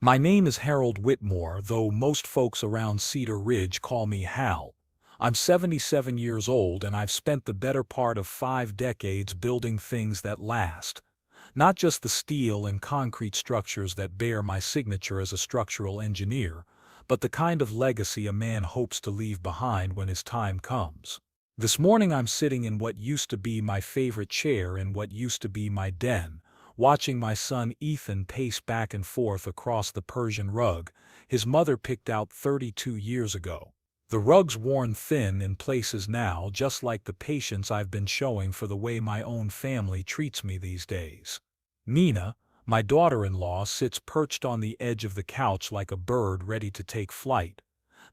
My name is Harold Whitmore, though most folks around Cedar Ridge call me Hal. I'm 77 years old and I've spent the better part of 5 decades building things that last. Not just the steel and concrete structures that bear my signature as a structural engineer, but the kind of legacy a man hopes to leave behind when his time comes. This morning I'm sitting in what used to be my favorite chair in what used to be my den, watching my son Ethan pace back and forth across the Persian rug his mother picked out 32 years ago. The rug's worn thin in places now, just like the patience I've been showing for the way my own family treats me these days. Nina, my daughter-in-law, sits perched on the edge of the couch like a bird ready to take flight,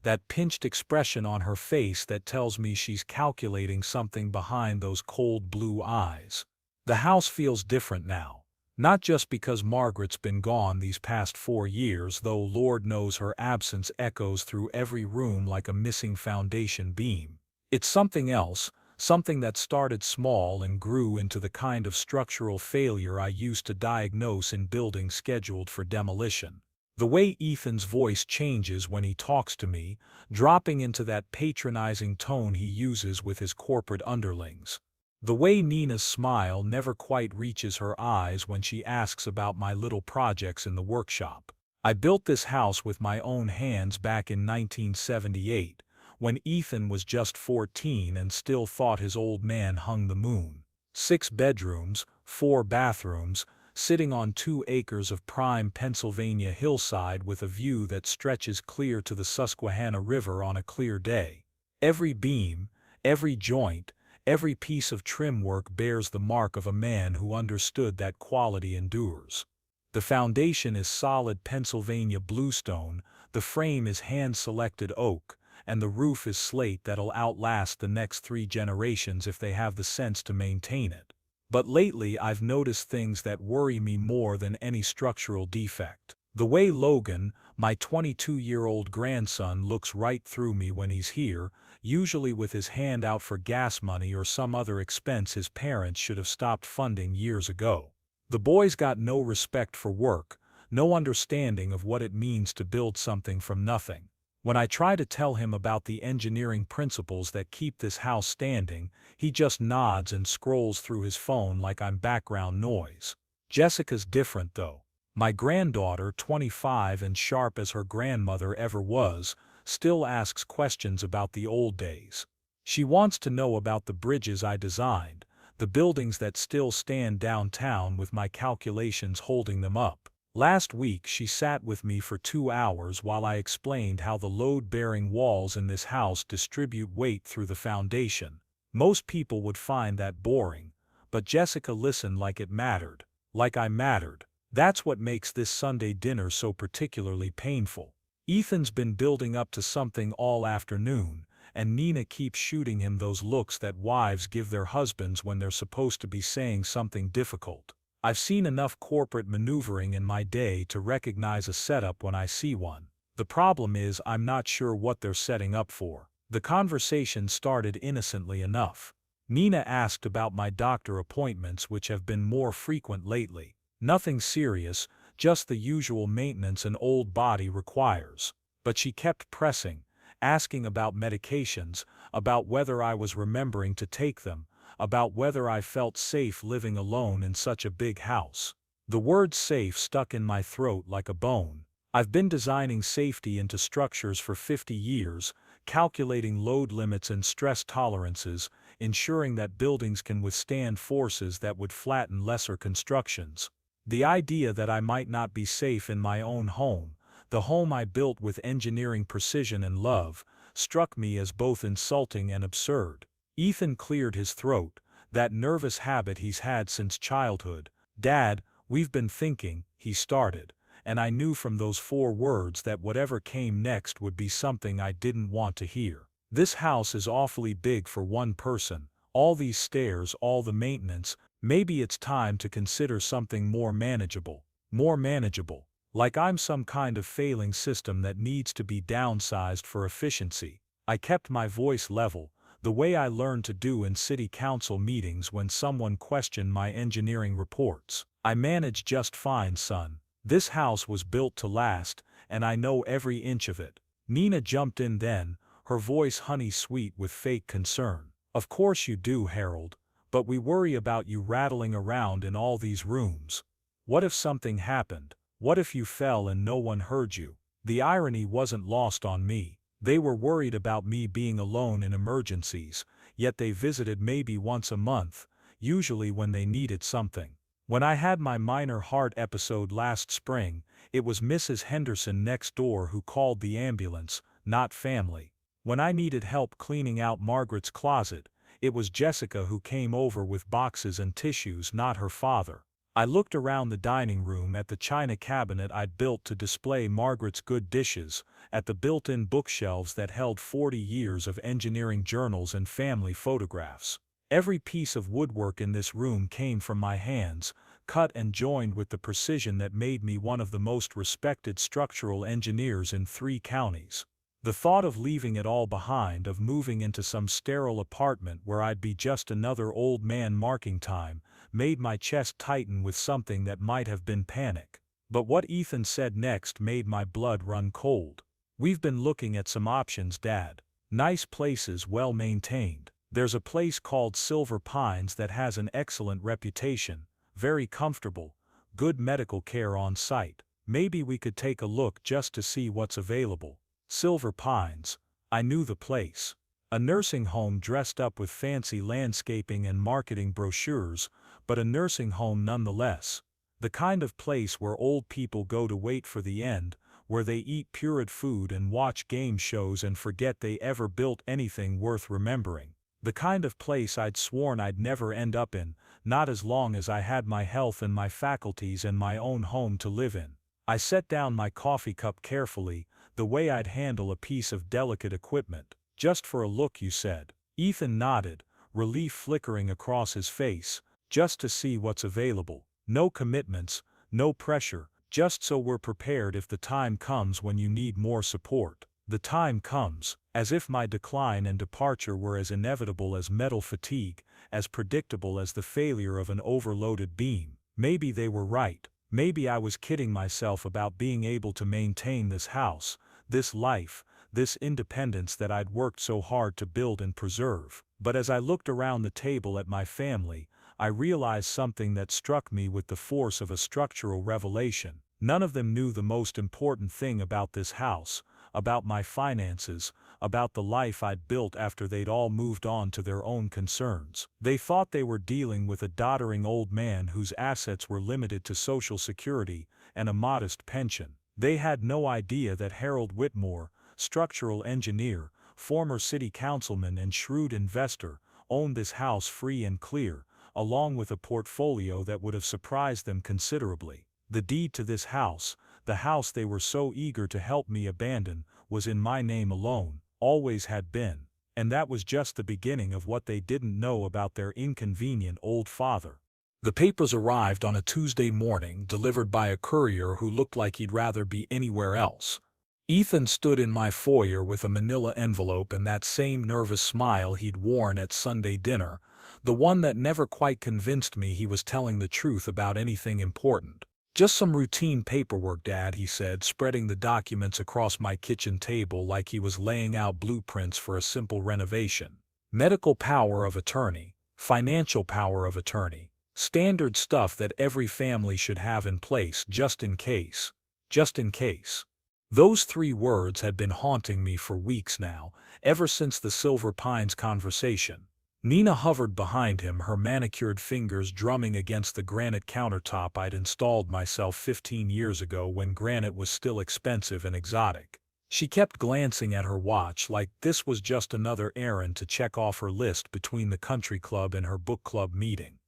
that pinched expression on her face that tells me she's calculating something behind those cold blue eyes. The house feels different now. Not just because Margaret's been gone these past 4 years, though Lord knows her absence echoes through every room like a missing foundation beam. It's something else, something that started small and grew into the kind of structural failure I used to diagnose in buildings scheduled for demolition. The way Ethan's voice changes when he talks to me, dropping into that patronizing tone he uses with his corporate underlings. The way Nina's smile never quite reaches her eyes when she asks about my little projects in the workshop. I built this house with my own hands back in 1978, when Ethan was just 14 and still thought his old man hung the moon. 6 bedrooms, 4 bathrooms, sitting on 2 acres of prime Pennsylvania hillside with a view that stretches clear to the Susquehanna River on a clear day. Every beam, every joint, every piece of trim work bears the mark of a man who understood that quality endures. The foundation is solid Pennsylvania bluestone, the frame is hand-selected oak, and the roof is slate that'll outlast the next 3 generations if they have the sense to maintain it. But lately I've noticed things that worry me more than any structural defect. The way Logan, my 22-year-old grandson, looks right through me when he's here, usually with his hand out for gas money or some other expense his parents should have stopped funding years ago. The boy's got no respect for work, no understanding of what it means to build something from nothing. When I try to tell him about the engineering principles that keep this house standing, he just nods and scrolls through his phone like I'm background noise. Jessica's different though. My granddaughter, 25 and sharp as her grandmother ever was, still asks questions about the old days. She wants to know about the bridges I designed, the buildings that still stand downtown with my calculations holding them up. Last week she sat with me for 2 hours while I explained how the load-bearing walls in this house distribute weight through the foundation. Most people would find that boring, but Jessica listened like it mattered, like I mattered. That's what makes this Sunday dinner so particularly painful. Ethan's been building up to something all afternoon, and Nina keeps shooting him those looks that wives give their husbands when they're supposed to be saying something difficult. I've seen enough corporate maneuvering in my day to recognize a setup when I see one. The problem is I'm not sure what they're setting up for. The conversation started innocently enough. Nina asked about my doctor appointments, which have been more frequent lately. Nothing serious, just the usual maintenance an old body requires. But she kept pressing, asking about medications, about whether I was remembering to take them, about whether I felt safe living alone in such a big house. The word safe stuck in my throat like a bone. I've been designing safety into structures for 50 years, calculating load limits and stress tolerances, ensuring that buildings can withstand forces that would flatten lesser constructions. The idea that I might not be safe in my own home, the home I built with engineering precision and love, struck me as both insulting and absurd. Ethan cleared his throat, that nervous habit he's had since childhood. "Dad, we've been thinking," he started, and I knew from those 4 words that whatever came next would be something I didn't want to hear. "This house is awfully big for one person, all these stairs, all the maintenance. Maybe it's time to consider something more manageable. More manageable. Like I'm some kind of failing system that needs to be downsized for efficiency." I kept my voice level, the way I learned to do in city council meetings when someone questioned my engineering reports. "I manage just fine, son. This house was built to last, and I know every inch of it. Nina jumped in then, her voice honey-sweet with fake concern. Of course you do, Harold, but we worry about you rattling around in all these rooms. What if something happened? What if you fell and no one heard you? The irony wasn't lost on me. They were worried about me being alone in emergencies, yet they visited maybe once a month, usually when they needed something. When I had my minor heart episode last spring, it was Mrs. Henderson next door who called the ambulance, not family. When I needed help cleaning out Margaret's closet, it was Jessica who came over with boxes and tissues, not her father. I looked around the dining room at the china cabinet I'd built to display Margaret's good dishes, at the built-in bookshelves that held 40 years of engineering journals and family photographs. Every piece of woodwork in this room came from my hands, cut and joined with the precision that made me one of the most respected structural engineers in 3 counties. The thought of leaving it all behind, of moving into some sterile apartment where I'd be just another old man marking time, made my chest tighten with something that might have been panic. But what Ethan said next made my blood run cold. "We've been looking at some options, Dad. Nice places, well maintained. There's a place called Silver Pines that has an excellent reputation, very comfortable, good medical care on site. Maybe we could take a look just to see what's available." Silver Pines. I knew the place. A nursing home dressed up with fancy landscaping and marketing brochures, but a nursing home nonetheless. The kind of place where old people go to wait for the end, where they eat pureed food and watch game shows and forget they ever built anything worth remembering. The kind of place I'd sworn I'd never end up in, not as long as I had my health and my faculties and my own home to live in. I set down my coffee cup carefully, the way I'd handle a piece of delicate equipment. "Just for a look, you said." Ethan nodded, relief flickering across his face. "Just to see what's available. No commitments, no pressure, just so we're prepared if the time comes when you need more support." The time comes, as if my decline and departure were as inevitable as metal fatigue, as predictable as the failure of an overloaded beam. Maybe they were right. Maybe I was kidding myself about being able to maintain this house, this life, this independence that I'd worked so hard to build and preserve. But as I looked around the table at my family, I realized something that struck me with the force of a structural revelation. None of them knew the most important thing about this house, about my finances, about the life I'd built after they'd all moved on to their own concerns. They thought they were dealing with a doddering old man whose assets were limited to Social Security and a modest pension. They had no idea that Harold Whitmore, structural engineer, former city councilman and shrewd investor, owned this house free and clear, along with a portfolio that would have surprised them considerably. The deed to this house, the house they were so eager to help me abandon, was in my name alone, always had been. And that was just the beginning of what they didn't know about their inconvenient old father. The papers arrived on a Tuesday morning, delivered by a courier who looked like he'd rather be anywhere else. Ethan stood in my foyer with a manila envelope and that same nervous smile he'd worn at Sunday dinner, the one that never quite convinced me he was telling the truth about anything important. "Just some routine paperwork, Dad," he said, spreading the documents across my kitchen table like he was laying out blueprints for a simple renovation. "Medical power of attorney, financial power of attorney, standard stuff that every family should have in place just in case. Just in case." Those 3 words had been haunting me for weeks now, ever since the Silver Pines conversation. Nina hovered behind him, her manicured fingers drumming against the granite countertop I'd installed myself 15 years ago when granite was still expensive and exotic. She kept glancing at her watch like this was just another errand to check off her list between the country club and her book club meeting.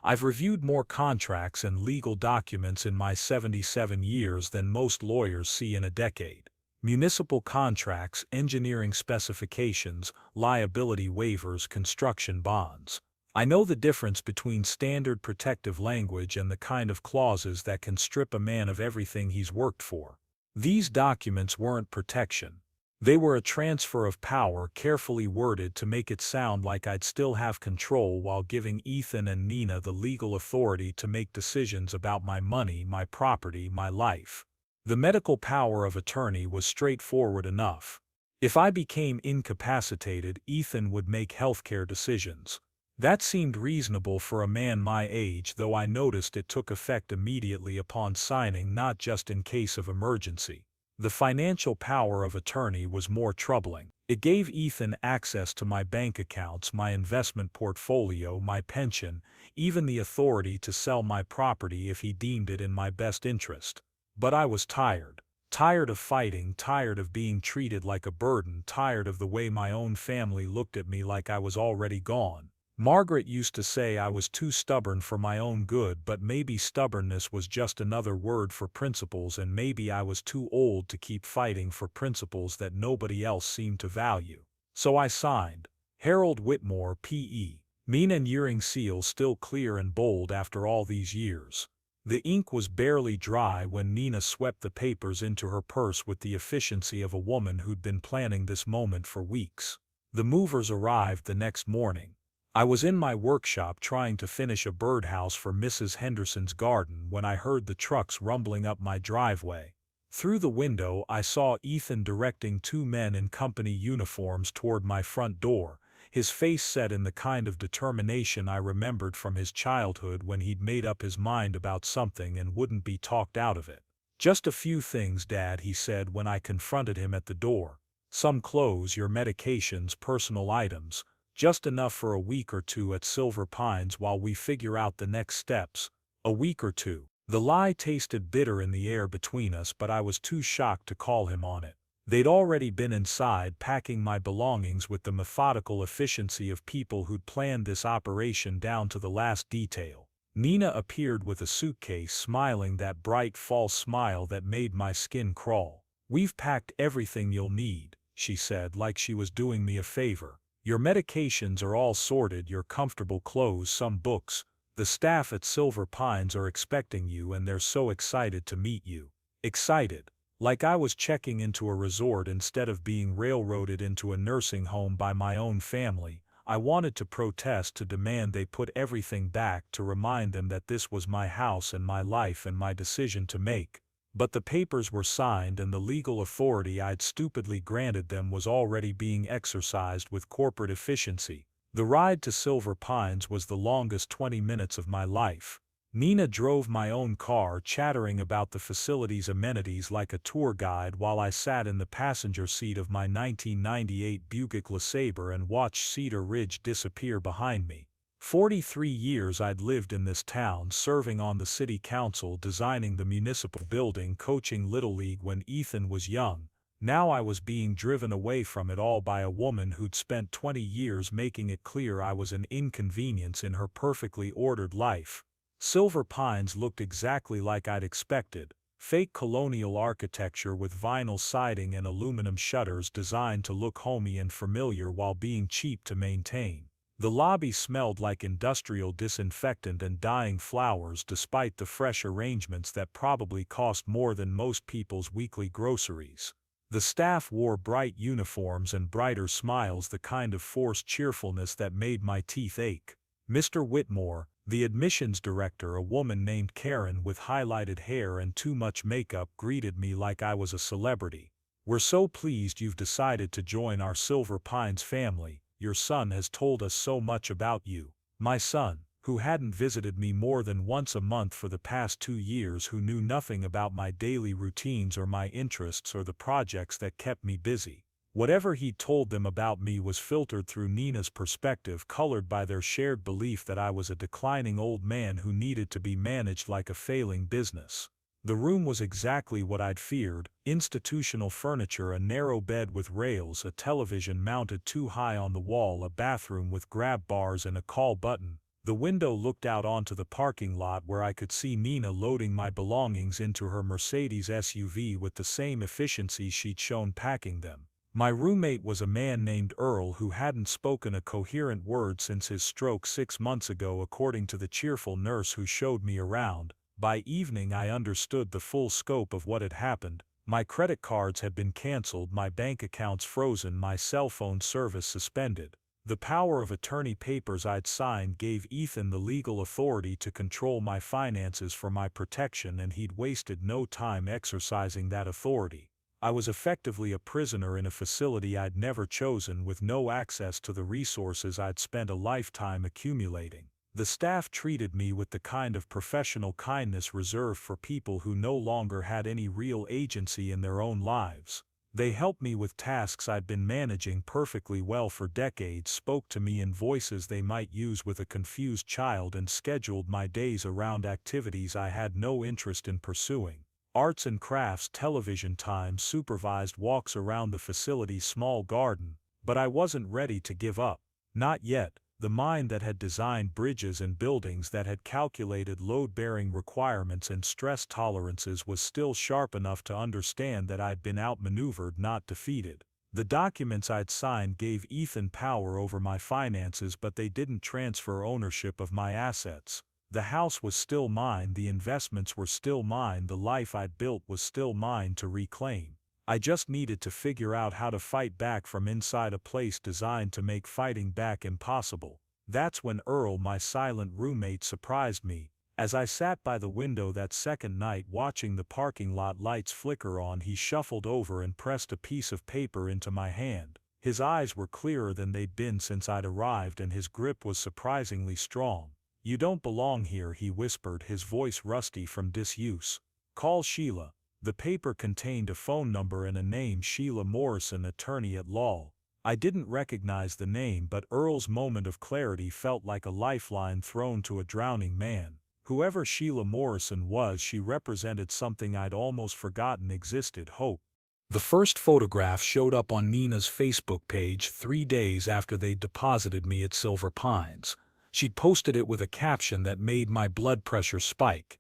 I've reviewed more contracts and legal documents in my 77 years than most lawyers see in a decade. Municipal contracts, engineering specifications, liability waivers, construction bonds. I know the difference between standard protective language and the kind of clauses that can strip a man of everything he's worked for. These documents weren't protection. They were a transfer of power carefully worded to make it sound like I'd still have control while giving Ethan and Nina the legal authority to make decisions about my money, my property, my life. The medical power of attorney was straightforward enough. If I became incapacitated, Ethan would make healthcare decisions. That seemed reasonable for a man my age, though I noticed it took effect immediately upon signing, not just in case of emergency. The financial power of attorney was more troubling. It gave Ethan access to my bank accounts, my investment portfolio, my pension, even the authority to sell my property if he deemed it in my best interest. But I was tired. Tired of fighting, tired of being treated like a burden, tired of the way my own family looked at me like I was already gone. Margaret used to say I was too stubborn for my own good, but maybe stubbornness was just another word for principles, and maybe I was too old to keep fighting for principles that nobody else seemed to value. So I signed. Harold Whitmore, P.E. Mean and Uring seal still clear and bold after all these years. The ink was barely dry when Nina swept the papers into her purse with the efficiency of a woman who'd been planning this moment for weeks. The movers arrived the next morning. I was in my workshop trying to finish a birdhouse for Mrs. Henderson's garden when I heard the trucks rumbling up my driveway. Through the window I saw Ethan directing two men in company uniforms toward my front door, his face set in the kind of determination I remembered from his childhood when he'd made up his mind about something and wouldn't be talked out of it. "Just a few things, Dad," he said when I confronted him at the door. "Some clothes, your medications, personal items. Just enough for a week or two at Silver Pines while we figure out the next steps." A week or two. The lie tasted bitter in the air between us, but I was too shocked to call him on it. They'd already been inside packing my belongings with the methodical efficiency of people who'd planned this operation down to the last detail. Nina appeared with a suitcase, smiling that bright false smile that made my skin crawl. "We've packed everything you'll need," she said, like she was doing me a favor. "Your medications are all sorted, your comfortable clothes, some books. The staff at Silver Pines are expecting you and they're so excited to meet you." Excited. Like I was checking into a resort instead of being railroaded into a nursing home by my own family. I wanted to protest, to demand they put everything back, to remind them that this was my house and my life and my decision to make. But the papers were signed and the legal authority I'd stupidly granted them was already being exercised with corporate efficiency. The ride to Silver Pines was the longest 20 minutes of my life. Nina drove my own car, chattering about the facility's amenities like a tour guide, while I sat in the passenger seat of my 1998 Buick LeSabre and watched Cedar Ridge disappear behind me. 43 years I'd lived in this town, serving on the city council, designing the municipal building, coaching Little League when Ethan was young. Now I was being driven away from it all by a woman who'd spent 20 years making it clear I was an inconvenience in her perfectly ordered life. Silver Pines looked exactly like I'd expected. Fake colonial architecture with vinyl siding and aluminum shutters designed to look homey and familiar while being cheap to maintain. The lobby smelled like industrial disinfectant and dying flowers, despite the fresh arrangements that probably cost more than most people's weekly groceries. The staff wore bright uniforms and brighter smiles, the kind of forced cheerfulness that made my teeth ache. Mr. Whitmore, the admissions director, a woman named Karen with highlighted hair and too much makeup, greeted me like I was a celebrity. "We're so pleased you've decided to join our Silver Pines family. Your son has told us so much about you." My son, who hadn't visited me more than once a month for the past 2 years, who knew nothing about my daily routines or my interests or the projects that kept me busy. Whatever he'd told them about me was filtered through Nina's perspective, colored by their shared belief that I was a declining old man who needed to be managed like a failing business. The room was exactly what I'd feared: institutional furniture, a narrow bed with rails, a television mounted too high on the wall, a bathroom with grab bars and a call button. The window looked out onto the parking lot where I could see Nina loading my belongings into her Mercedes SUV with the same efficiency she'd shown packing them. My roommate was a man named Earl who hadn't spoken a coherent word since his stroke 6 months ago, according to the cheerful nurse who showed me around. By evening I understood the full scope of what had happened. My credit cards had been canceled, my bank accounts frozen, my cell phone service suspended. The power of attorney papers I'd signed gave Ethan the legal authority to control my finances for my protection, and he'd wasted no time exercising that authority. I was effectively a prisoner in a facility I'd never chosen, with no access to the resources I'd spent a lifetime accumulating. The staff treated me with the kind of professional kindness reserved for people who no longer had any real agency in their own lives. They helped me with tasks I'd been managing perfectly well for decades, spoke to me in voices they might use with a confused child, and scheduled my days around activities I had no interest in pursuing. Arts and crafts, television time, supervised walks around the facility's small garden, but I wasn't ready to give up. Not yet. The mind that had designed bridges and buildings, that had calculated load-bearing requirements and stress tolerances, was still sharp enough to understand that I'd been outmaneuvered, not defeated. The documents I'd signed gave Ethan power over my finances, but they didn't transfer ownership of my assets. The house was still mine, the investments were still mine, the life I'd built was still mine to reclaim. I just needed to figure out how to fight back from inside a place designed to make fighting back impossible. That's when Earl, my silent roommate, surprised me. As I sat by the window that second night watching the parking lot lights flicker on, he shuffled over and pressed a piece of paper into my hand. His eyes were clearer than they'd been since I'd arrived, and his grip was surprisingly strong. "You don't belong here," he whispered, his voice rusty from disuse. "Call Sheila." The paper contained a phone number and a name: Sheila Morrison, attorney at law. I didn't recognize the name, but Earl's moment of clarity felt like a lifeline thrown to a drowning man. Whoever Sheila Morrison was, she represented something I'd almost forgotten existed: hope. The first photograph showed up on Nina's Facebook page 3 days after they'd deposited me at Silver Pines. She'd posted it with a caption that made my blood pressure spike.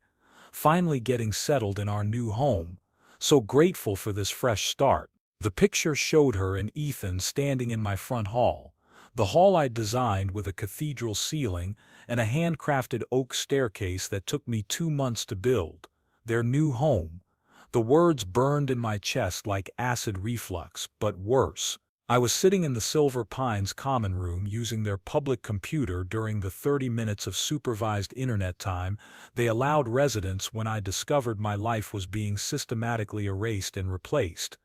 "Finally getting settled in our new home. So grateful for this fresh start." The picture showed her and Ethan standing in my front hall. The hall I'd designed, with a cathedral ceiling and a handcrafted oak staircase that took me 2 months to build. Their new home. The words burned in my chest like acid reflux, but worse. I was sitting in the Silver Pines common room using their public computer during the 30 minutes of supervised internet time they allowed residents, when I discovered my life was being systematically erased and replaced.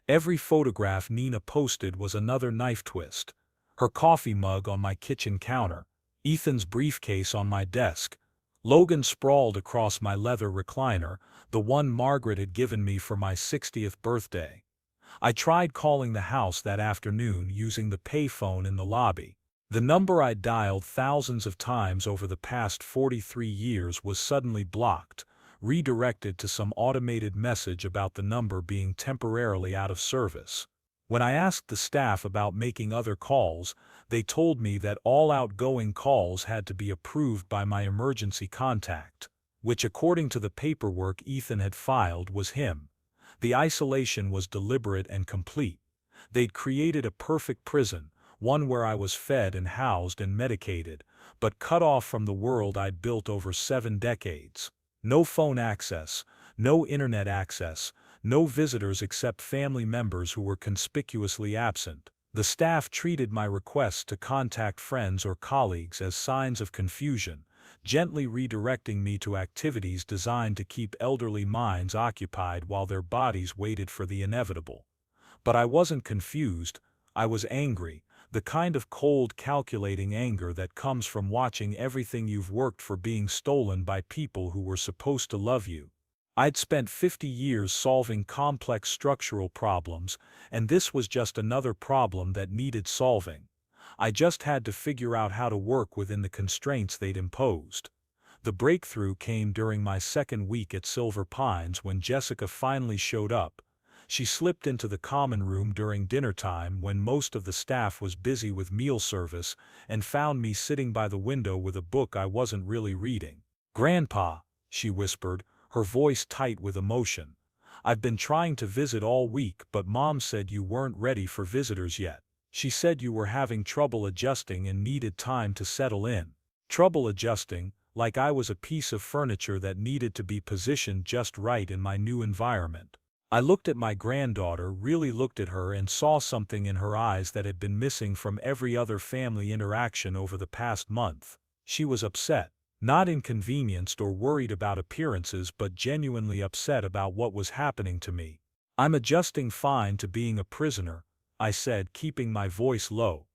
Every photograph Nina posted was another knife twist. Her coffee mug on my kitchen counter, Ethan's briefcase on my desk, Logan sprawled across my leather recliner, the one Margaret had given me for my 60th birthday. I tried calling the house that afternoon using the payphone in the lobby. The number I'd dialed thousands of times over the past 43 years was suddenly blocked, redirected to some automated message about the number being temporarily out of service. When I asked the staff about making other calls, they told me that all outgoing calls had to be approved by my emergency contact, which, according to the paperwork Ethan had filed, was him. The isolation was deliberate and complete. They'd created a perfect prison, one where I was fed and housed and medicated, but cut off from the world I'd built over 7 decades. No phone access, no internet access, no visitors except family members who were conspicuously absent. The staff treated my requests to contact friends or colleagues as signs of confusion, gently redirecting me to activities designed to keep elderly minds occupied while their bodies waited for the inevitable. But I wasn't confused, I was angry, the kind of cold, calculating anger that comes from watching everything you've worked for being stolen by people who were supposed to love you. I'd spent 50 years solving complex structural problems, and this was just another problem that needed solving. I just had to figure out how to work within the constraints they'd imposed. The breakthrough came during my second week at Silver Pines when Jessica finally showed up. She slipped into the common room during dinner time when most of the staff was busy with meal service, and found me sitting by the window with a book I wasn't really reading. "Grandpa," she whispered, her voice tight with emotion, "I've been trying to visit all week, but Mom said you weren't ready for visitors yet. She said you were having trouble adjusting and needed time to settle in." Trouble adjusting, like I was a piece of furniture that needed to be positioned just right in my new environment. I looked at my granddaughter, really looked at her, and saw something in her eyes that had been missing from every other family interaction over the past month. She was upset. Not inconvenienced or worried about appearances, but genuinely upset about what was happening to me. "I'm adjusting fine to being a prisoner," I said, keeping my voice low.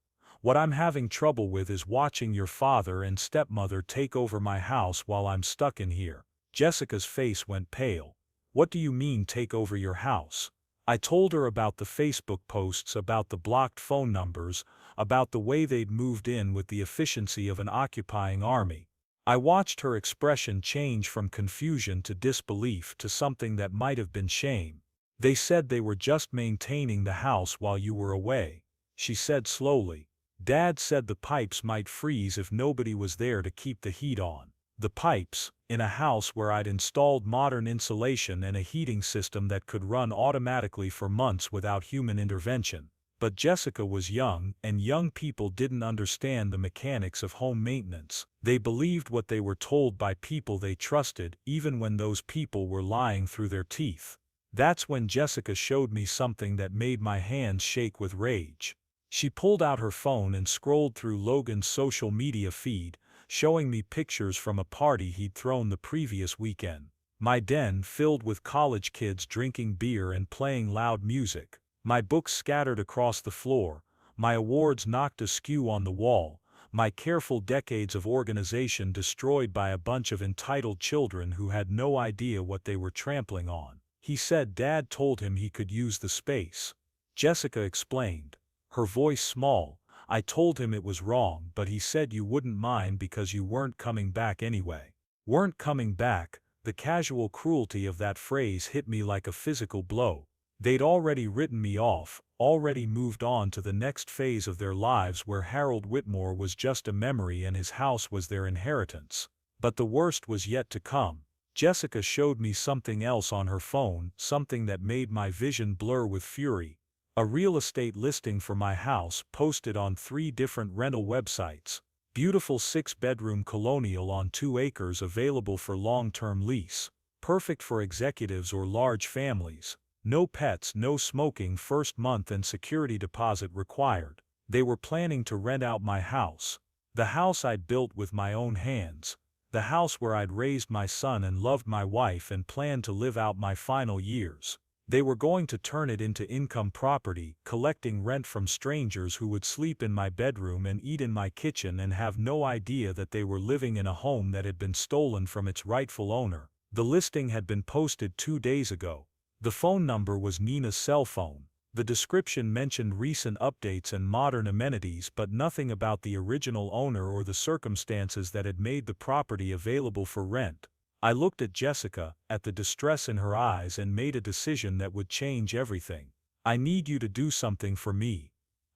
"What I'm having trouble with is watching your father and stepmother take over my house while I'm stuck in here." Jessica's face went pale. "What do you mean, take over your house?" I told her about the Facebook posts, about the blocked phone numbers, about the way they'd moved in with the efficiency of an occupying army. I watched her expression change from confusion to disbelief to something that might have been shame. "They said they were just maintaining the house while you were away," she said slowly. "Dad said the pipes might freeze if nobody was there to keep the heat on." The pipes, in a house where I'd installed modern insulation and a heating system that could run automatically for months without human intervention. But Jessica was young, and young people didn't understand the mechanics of home maintenance. They believed what they were told by people they trusted, even when those people were lying through their teeth. That's when Jessica showed me something that made my hands shake with rage. She pulled out her phone and scrolled through Logan's social media feed, showing me pictures from a party he'd thrown the previous weekend. My den filled with college kids drinking beer and playing loud music. My books scattered across the floor, my awards knocked askew on the wall, my careful decades of organization destroyed by a bunch of entitled children who had no idea what they were trampling on. "He said Dad told him he could use the space," Jessica explained, her voice small. "I told him it was wrong, but he said you wouldn't mind because you weren't coming back anyway." Weren't coming back. The casual cruelty of that phrase hit me like a physical blow. They'd already written me off, already moved on to the next phase of their lives where Harold Whitmore was just a memory and his house was their inheritance. But the worst was yet to come. Jessica showed me something else on her phone, something that made my vision blur with fury. A real estate listing for my house posted on 3 different rental websites. Beautiful 6-bedroom colonial on 2 acres available for long-term lease. Perfect for executives or large families. No pets, no smoking, first month and security deposit required. They were planning to rent out my house. The house I'd built with my own hands. The house where I'd raised my son and loved my wife and planned to live out my final years. They were going to turn it into income property, collecting rent from strangers who would sleep in my bedroom and eat in my kitchen and have no idea that they were living in a home that had been stolen from its rightful owner. The listing had been posted 2 days ago. The phone number was Nina's cell phone. The description mentioned recent updates and modern amenities, but nothing about the original owner or the circumstances that had made the property available for rent. I looked at Jessica, at the distress in her eyes, and made a decision that would change everything. "I need you to do something for me,"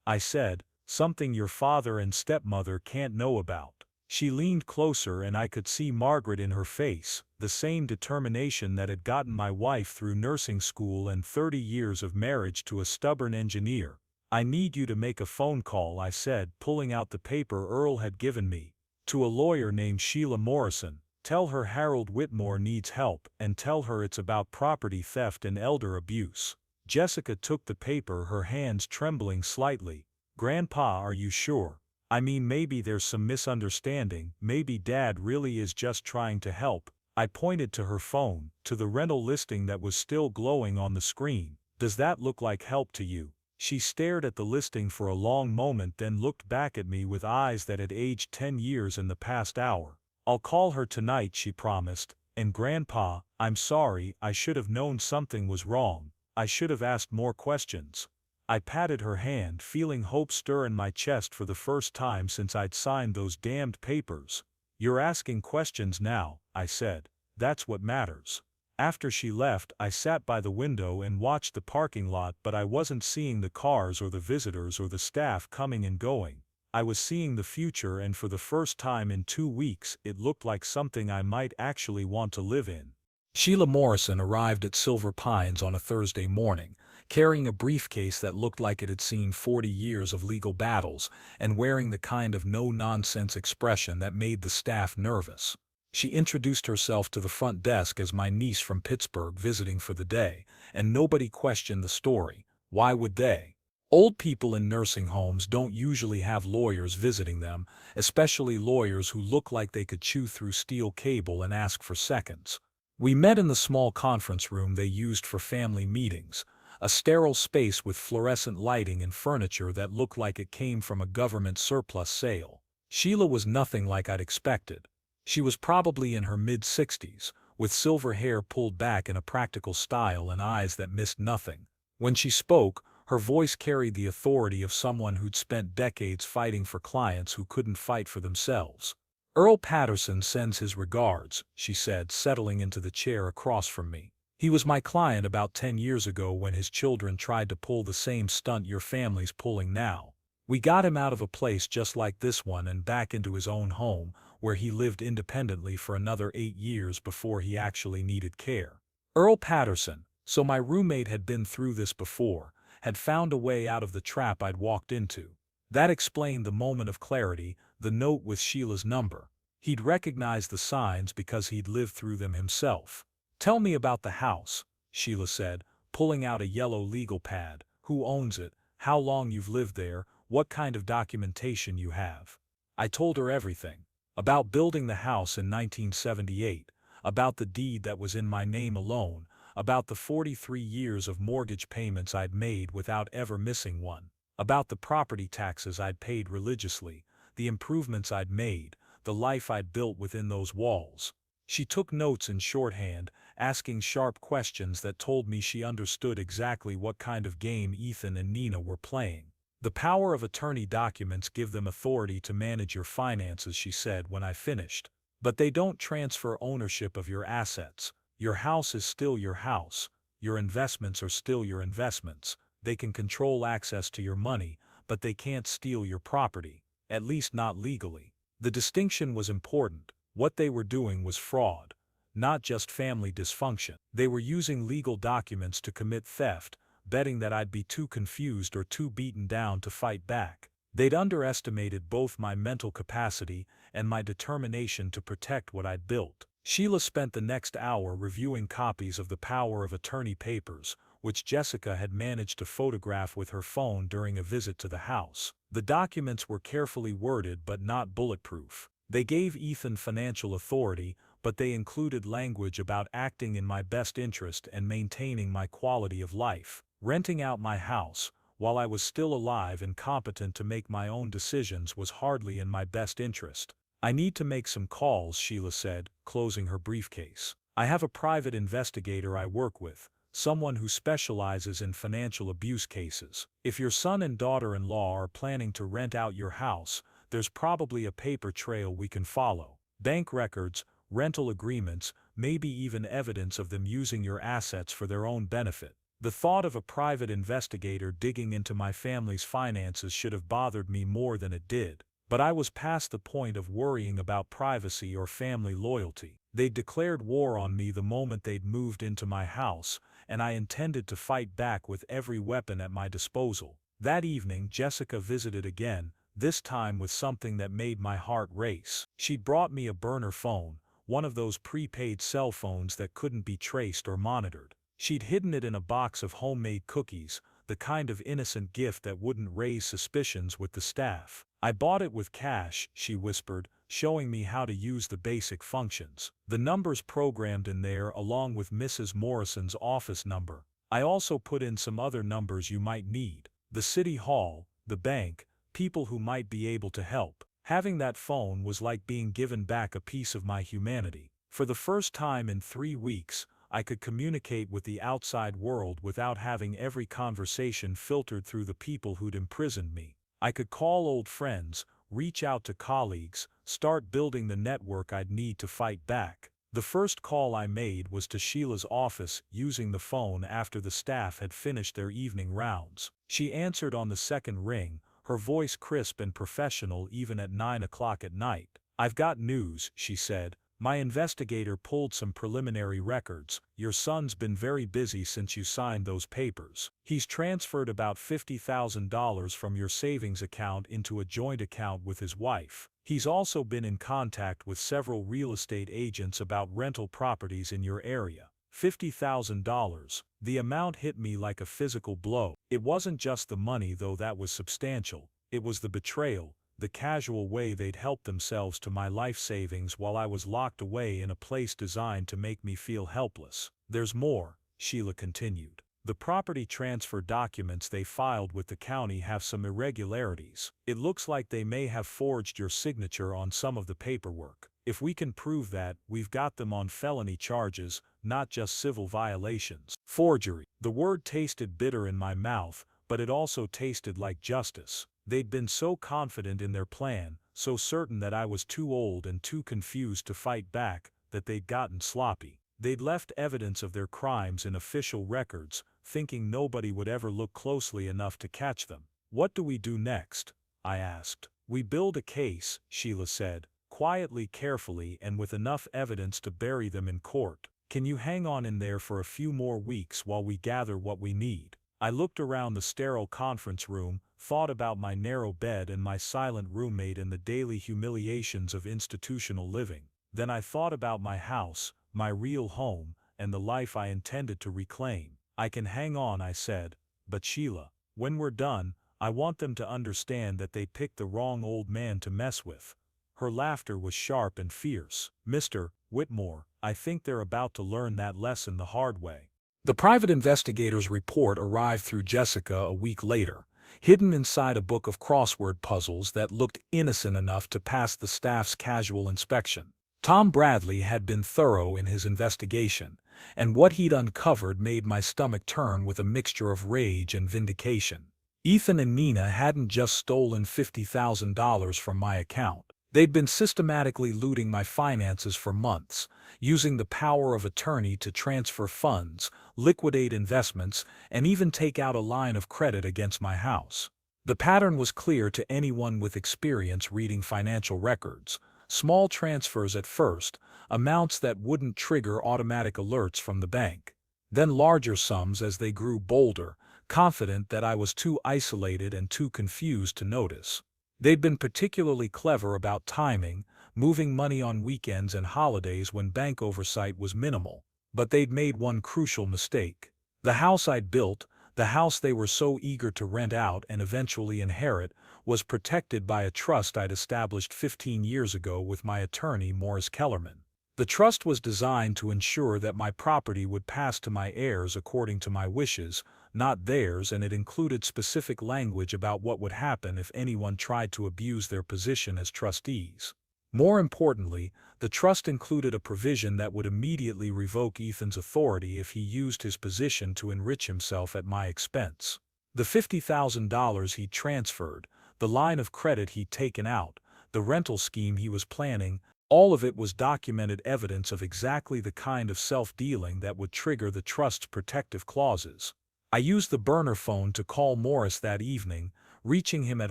I said, "something your father and stepmother can't know about." She leaned closer and I could see Margaret in her face, the same determination that had gotten my wife through nursing school and 30 years of marriage to a stubborn engineer. "I need you to make a phone call," I said, pulling out the paper Earl had given me. "To a lawyer named Sheila Morrison. Tell her Harold Whitmore needs help, and tell her it's about property theft and elder abuse." Jessica took the paper, her hands trembling slightly. "Grandpa, are you sure? I mean, maybe there's some misunderstanding, maybe Dad really is just trying to help." I pointed to her phone, to the rental listing that was still glowing on the screen. "Does that look like help to you?" She stared at the listing for a long moment, then looked back at me with eyes that had aged 10 years in the past hour. "I'll call her tonight," she promised. "And Grandpa, I'm sorry, I should have known something was wrong. I should have asked more questions." I patted her hand, feeling hope stir in my chest for the first time since I'd signed those damned papers. "You're asking questions now," I said. "That's what matters." After she left, I sat by the window and watched the parking lot, but I wasn't seeing the cars or the visitors or the staff coming and going. I was seeing the future, and for the first time in 2 weeks, it looked like something I might actually want to live in. Sheila Morrison arrived at Silver Pines on a Thursday morning, carrying a briefcase that looked like it had seen 40 years of legal battles, and wearing the kind of no-nonsense expression that made the staff nervous. She introduced herself to the front desk as my niece from Pittsburgh visiting for the day, and nobody questioned the story. Why would they? Old people in nursing homes don't usually have lawyers visiting them, especially lawyers who look like they could chew through steel cable and ask for seconds. We met in the small conference room they used for family meetings, a sterile space with fluorescent lighting and furniture that looked like it came from a government surplus sale. Sheila was nothing like I'd expected. She was probably in her mid-60s, with silver hair pulled back in a practical style and eyes that missed nothing. When she spoke, her voice carried the authority of someone who'd spent decades fighting for clients who couldn't fight for themselves. "Earl Patterson sends his regards," she said, settling into the chair across from me. "He was my client about 10 years ago when his children tried to pull the same stunt your family's pulling now. We got him out of a place just like this one and back into his own home, where he lived independently for another 8 years before he actually needed care." Earl Patterson, so my roommate had been through this before, had found a way out of the trap I'd walked into. That explained the moment of clarity, the note with Sheila's number. He'd recognized the signs because he'd lived through them himself. "Tell me about the house," Sheila said, pulling out a yellow legal pad. "Who owns it, how long you've lived there, what kind of documentation you have." I told her everything. About building the house in 1978, about the deed that was in my name alone, about the 43 years of mortgage payments I'd made without ever missing one, about the property taxes I'd paid religiously, the improvements I'd made, the life I'd built within those walls. She took notes in shorthand, asking sharp questions that told me she understood exactly what kind of game Ethan and Nina were playing. "The power of attorney documents give them authority to manage your finances," she said when I finished. "But they don't transfer ownership of your assets. Your house is still your house. Your investments are still your investments. They can control access to your money, but they can't steal your property, at least not legally." The distinction was important. What they were doing was fraud, not just family dysfunction. They were using legal documents to commit theft, betting that I'd be too confused or too beaten down to fight back. They'd underestimated both my mental capacity and my determination to protect what I'd built. Sheila spent the next hour reviewing copies of the power of attorney papers, which Jessica had managed to photograph with her phone during a visit to the house. The documents were carefully worded but not bulletproof. They gave Ethan financial authority, but they included language about acting in my best interest and maintaining my quality of life. Renting out my house, while I was still alive and competent to make my own decisions, was hardly in my best interest. "I need to make some calls," Sheila said, closing her briefcase. "I have a private investigator I work with, someone who specializes in financial abuse cases. If your son and daughter-in-law are planning to rent out your house, there's probably a paper trail we can follow. Bank records, rental agreements, maybe even evidence of them using your assets for their own benefit." The thought of a private investigator digging into my family's finances should have bothered me more than it did. But I was past the point of worrying about privacy or family loyalty. They'd declared war on me the moment they'd moved into my house, and I intended to fight back with every weapon at my disposal. That evening Jessica visited again, this time with something that made my heart race. She'd brought me a burner phone, one of those prepaid cell phones that couldn't be traced or monitored. She'd hidden it in a box of homemade cookies, the kind of innocent gift that wouldn't raise suspicions with the staff. "I bought it with cash," she whispered, showing me how to use the basic functions. "The number's programmed in there along with Mrs. Morrison's office number. I also put in some other numbers you might need. The city hall, the bank, people who might be able to help." Having that phone was like being given back a piece of my humanity. For the first time in 3 weeks, I could communicate with the outside world without having every conversation filtered through the people who'd imprisoned me. I could call old friends, reach out to colleagues, start building the network I'd need to fight back. The first call I made was to Sheila's office, using the phone after the staff had finished their evening rounds. She answered on the second ring, her voice crisp and professional even at 9 o'clock at night. "I've got news," she said. My investigator pulled some preliminary records. Your son's been very busy since you signed those papers. He's transferred about $50,000 from your savings account into a joint account with his wife. He's also been in contact with several real estate agents about rental properties in your area. $50,000. The amount hit me like a physical blow. It wasn't just the money, though that was substantial. It was the betrayal, the casual way they'd helped themselves to my life savings while I was locked away in a place designed to make me feel helpless. There's more, Sheila continued. The property transfer documents they filed with the county have some irregularities. It looks like they may have forged your signature on some of the paperwork. If we can prove that, we've got them on felony charges, not just civil violations. Forgery. The word tasted bitter in my mouth, but it also tasted like justice. They'd been so confident in their plan, so certain that I was too old and too confused to fight back, that they'd gotten sloppy. They'd left evidence of their crimes in official records, thinking nobody would ever look closely enough to catch them. What do we do next? I asked. We build a case, Sheila said, quietly, carefully, and with enough evidence to bury them in court. Can you hang on in there for a few more weeks while we gather what we need? I looked around the sterile conference room, thought about my narrow bed and my silent roommate and the daily humiliations of institutional living. Then I thought about my house, my real home, and the life I intended to reclaim. I can hang on, I said, but Sheila, when we're done, I want them to understand that they picked the wrong old man to mess with. Her laughter was sharp and fierce. Mr. Whitmore, I think they're about to learn that lesson the hard way. The private investigator's report arrived through Jessica a week later, hidden inside a book of crossword puzzles that looked innocent enough to pass the staff's casual inspection. Tom Bradley had been thorough in his investigation, and what he'd uncovered made my stomach turn with a mixture of rage and vindication. Ethan and Nina hadn't just stolen $50,000 from my account. They'd been systematically looting my finances for months, using the power of attorney to transfer funds, liquidate investments, and even take out a line of credit against my house. The pattern was clear to anyone with experience reading financial records. Small transfers at first, amounts that wouldn't trigger automatic alerts from the bank. Then larger sums as they grew bolder, confident that I was too isolated and too confused to notice. They'd been particularly clever about timing, moving money on weekends and holidays when bank oversight was minimal. But they'd made one crucial mistake. The house I'd built, the house they were so eager to rent out and eventually inherit, was protected by a trust I'd established 15 years ago with my attorney Morris Kellerman. The trust was designed to ensure that my property would pass to my heirs according to my wishes, not theirs, and it included specific language about what would happen if anyone tried to abuse their position as trustees. More importantly, the trust included a provision that would immediately revoke Ethan's authority if he used his position to enrich himself at my expense. The $50,000 he'd transferred, the line of credit he'd taken out, the rental scheme he was planning, all of it was documented evidence of exactly the kind of self-dealing that would trigger the trust's protective clauses. I used the burner phone to call Morris that evening, reaching him at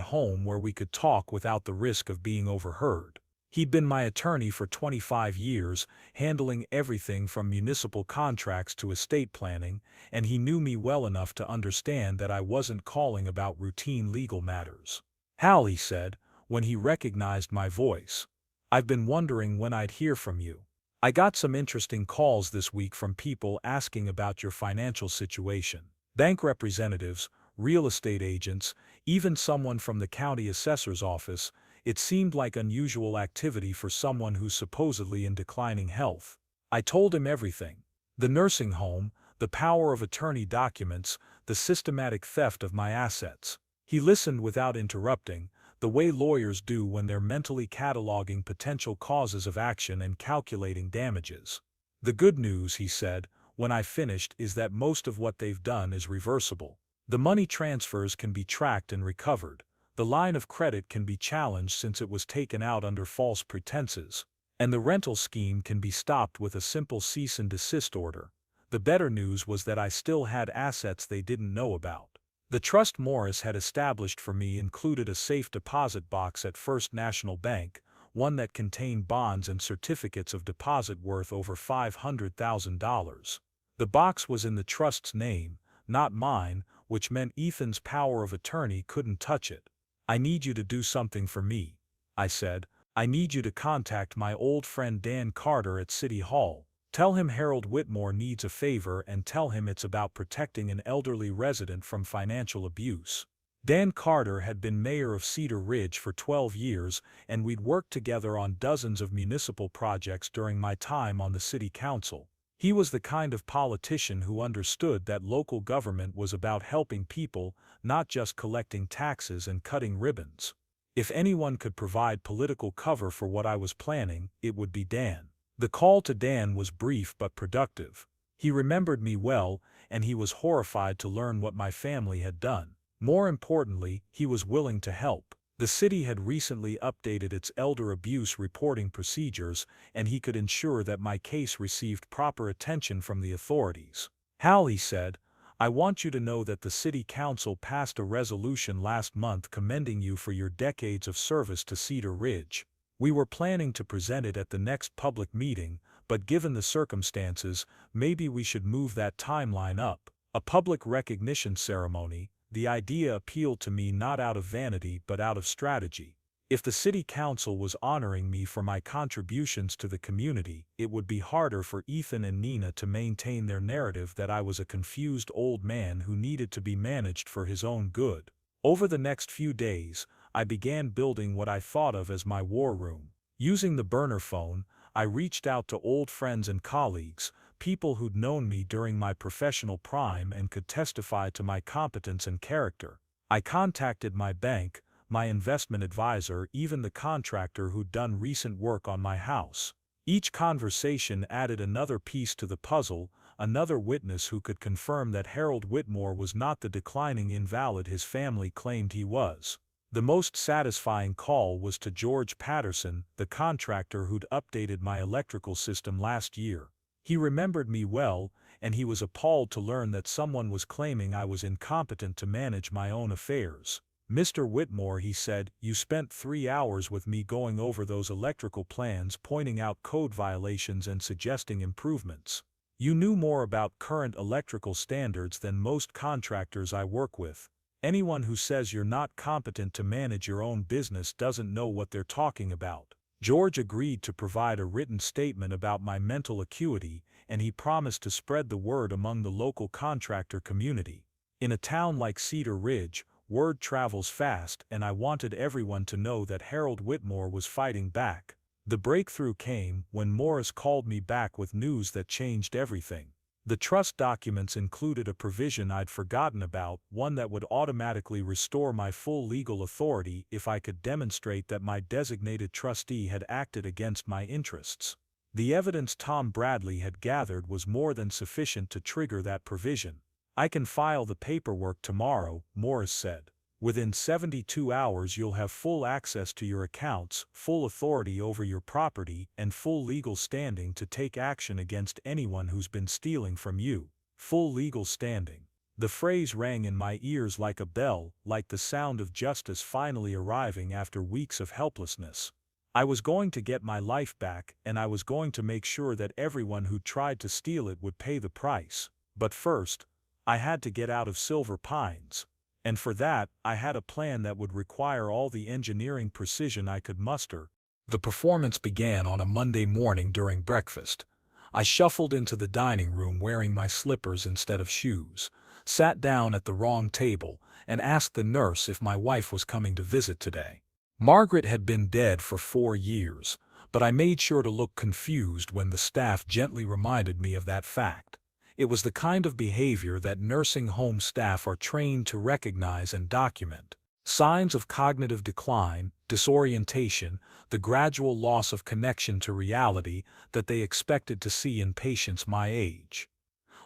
home where we could talk without the risk of being overheard. He'd been my attorney for 25 years, handling everything from municipal contracts to estate planning, and he knew me well enough to understand that I wasn't calling about routine legal matters. "Hal," he said, when he recognized my voice, "I've been wondering when I'd hear from you. I got some interesting calls this week from people asking about your financial situation. Bank representatives, real estate agents, even someone from the county assessor's office. It seemed like unusual activity for someone who's supposedly in declining health." I told him everything. The nursing home, the power of attorney documents, the systematic theft of my assets. He listened without interrupting, the way lawyers do when they're mentally cataloging potential causes of action and calculating damages. "The good news," he said, when I finished, "is that most of what they've done is reversible. The money transfers can be tracked and recovered. The line of credit can be challenged since it was taken out under false pretenses. And the rental scheme can be stopped with a simple cease and desist order." The better news was that I still had assets they didn't know about. The trust Morris had established for me included a safe deposit box at First National Bank, one that contained bonds and certificates of deposit worth over $500,000. The box was in the trust's name, not mine, which meant Ethan's power of attorney couldn't touch it. "I need you to do something for me," I said. "I need you to contact my old friend Dan Carter at City Hall. Tell him Harold Whitmore needs a favor and tell him it's about protecting an elderly resident from financial abuse." Dan Carter had been mayor of Cedar Ridge for 12 years, and we'd worked together on dozens of municipal projects during my time on the city council. He was the kind of politician who understood that local government was about helping people, not just collecting taxes and cutting ribbons. If anyone could provide political cover for what I was planning, it would be Dan. The call to Dan was brief but productive. He remembered me well, and he was horrified to learn what my family had done. More importantly, he was willing to help. The city had recently updated its elder abuse reporting procedures, and he could ensure that my case received proper attention from the authorities. "Hal," he said, "I want you to know that the city council passed a resolution last month commending you for your decades of service to Cedar Ridge. We were planning to present it at the next public meeting, but given the circumstances, maybe we should move that timeline up. A public recognition ceremony." The idea appealed to me not out of vanity but out of strategy. If the city council was honoring me for my contributions to the community, it would be harder for Ethan and Nina to maintain their narrative that I was a confused old man who needed to be managed for his own good. Over the next few days, I began building what I thought of as my war room. Using the burner phone, I reached out to old friends and colleagues, people who'd known me during my professional prime and could testify to my competence and character. I contacted my bank, my investment advisor, even the contractor who'd done recent work on my house. Each conversation added another piece to the puzzle, another witness who could confirm that Harold Whitmore was not the declining invalid his family claimed he was. The most satisfying call was to George Patterson, the contractor who'd updated my electrical system last year. He remembered me well, and he was appalled to learn that someone was claiming I was incompetent to manage my own affairs. "Mr. Whitmore," he said, "you spent 3 hours with me going over those electrical plans, pointing out code violations and suggesting improvements. You knew more about current electrical standards than most contractors I work with. Anyone who says you're not competent to manage your own business doesn't know what they're talking about." George agreed to provide a written statement about my mental acuity, and he promised to spread the word among the local contractor community. In a town like Cedar Ridge, word travels fast, and I wanted everyone to know that Harold Whitmore was fighting back. The breakthrough came when Morris called me back with news that changed everything. The trust documents included a provision I'd forgotten about, one that would automatically restore my full legal authority if I could demonstrate that my designated trustee had acted against my interests. The evidence Tom Bradley had gathered was more than sufficient to trigger that provision. "I can file the paperwork tomorrow," Morris said. "Within 72 hours you'll have full access to your accounts, full authority over your property, and full legal standing to take action against anyone who's been stealing from you." Full legal standing. The phrase rang in my ears like a bell, like the sound of justice finally arriving after weeks of helplessness. I was going to get my life back, and I was going to make sure that everyone who tried to steal it would pay the price. But first, I had to get out of Silver Pines. And for that, I had a plan that would require all the engineering precision I could muster. The performance began on a Monday morning during breakfast. I shuffled into the dining room wearing my slippers instead of shoes, sat down at the wrong table, and asked the nurse if my wife was coming to visit today. Margaret had been dead for 4 years, but I made sure to look confused when the staff gently reminded me of that fact. It was the kind of behavior that nursing home staff are trained to recognize and document. Signs of cognitive decline, disorientation, the gradual loss of connection to reality that they expected to see in patients my age.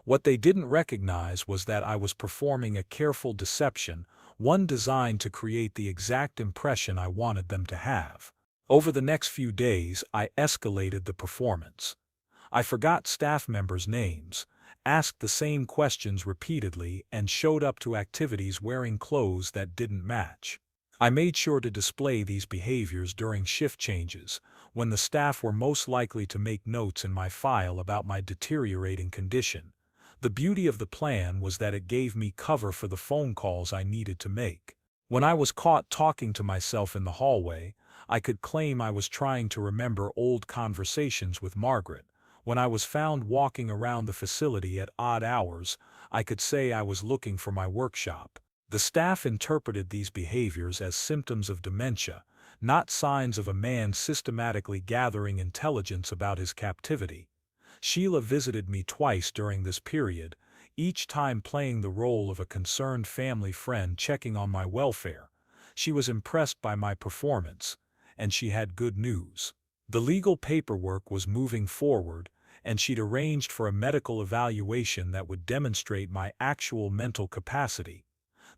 What they didn't recognize was that I was performing a careful deception, one designed to create the exact impression I wanted them to have. Over the next few days, I escalated the performance. I forgot staff members' names, asked the same questions repeatedly, and showed up to activities wearing clothes that didn't match. I made sure to display these behaviors during shift changes, when the staff were most likely to make notes in my file about my deteriorating condition. The beauty of the plan was that it gave me cover for the phone calls I needed to make. When I was caught talking to myself in the hallway, I could claim I was trying to remember old conversations with Margaret. When I was found walking around the facility at odd hours, I could say I was looking for my workshop. The staff interpreted these behaviors as symptoms of dementia, not signs of a man systematically gathering intelligence about his captivity. Sheila visited me twice during this period, each time playing the role of a concerned family friend checking on my welfare. She was impressed by my performance, and she had good news. The legal paperwork was moving forward, and she'd arranged for a medical evaluation that would demonstrate my actual mental capacity.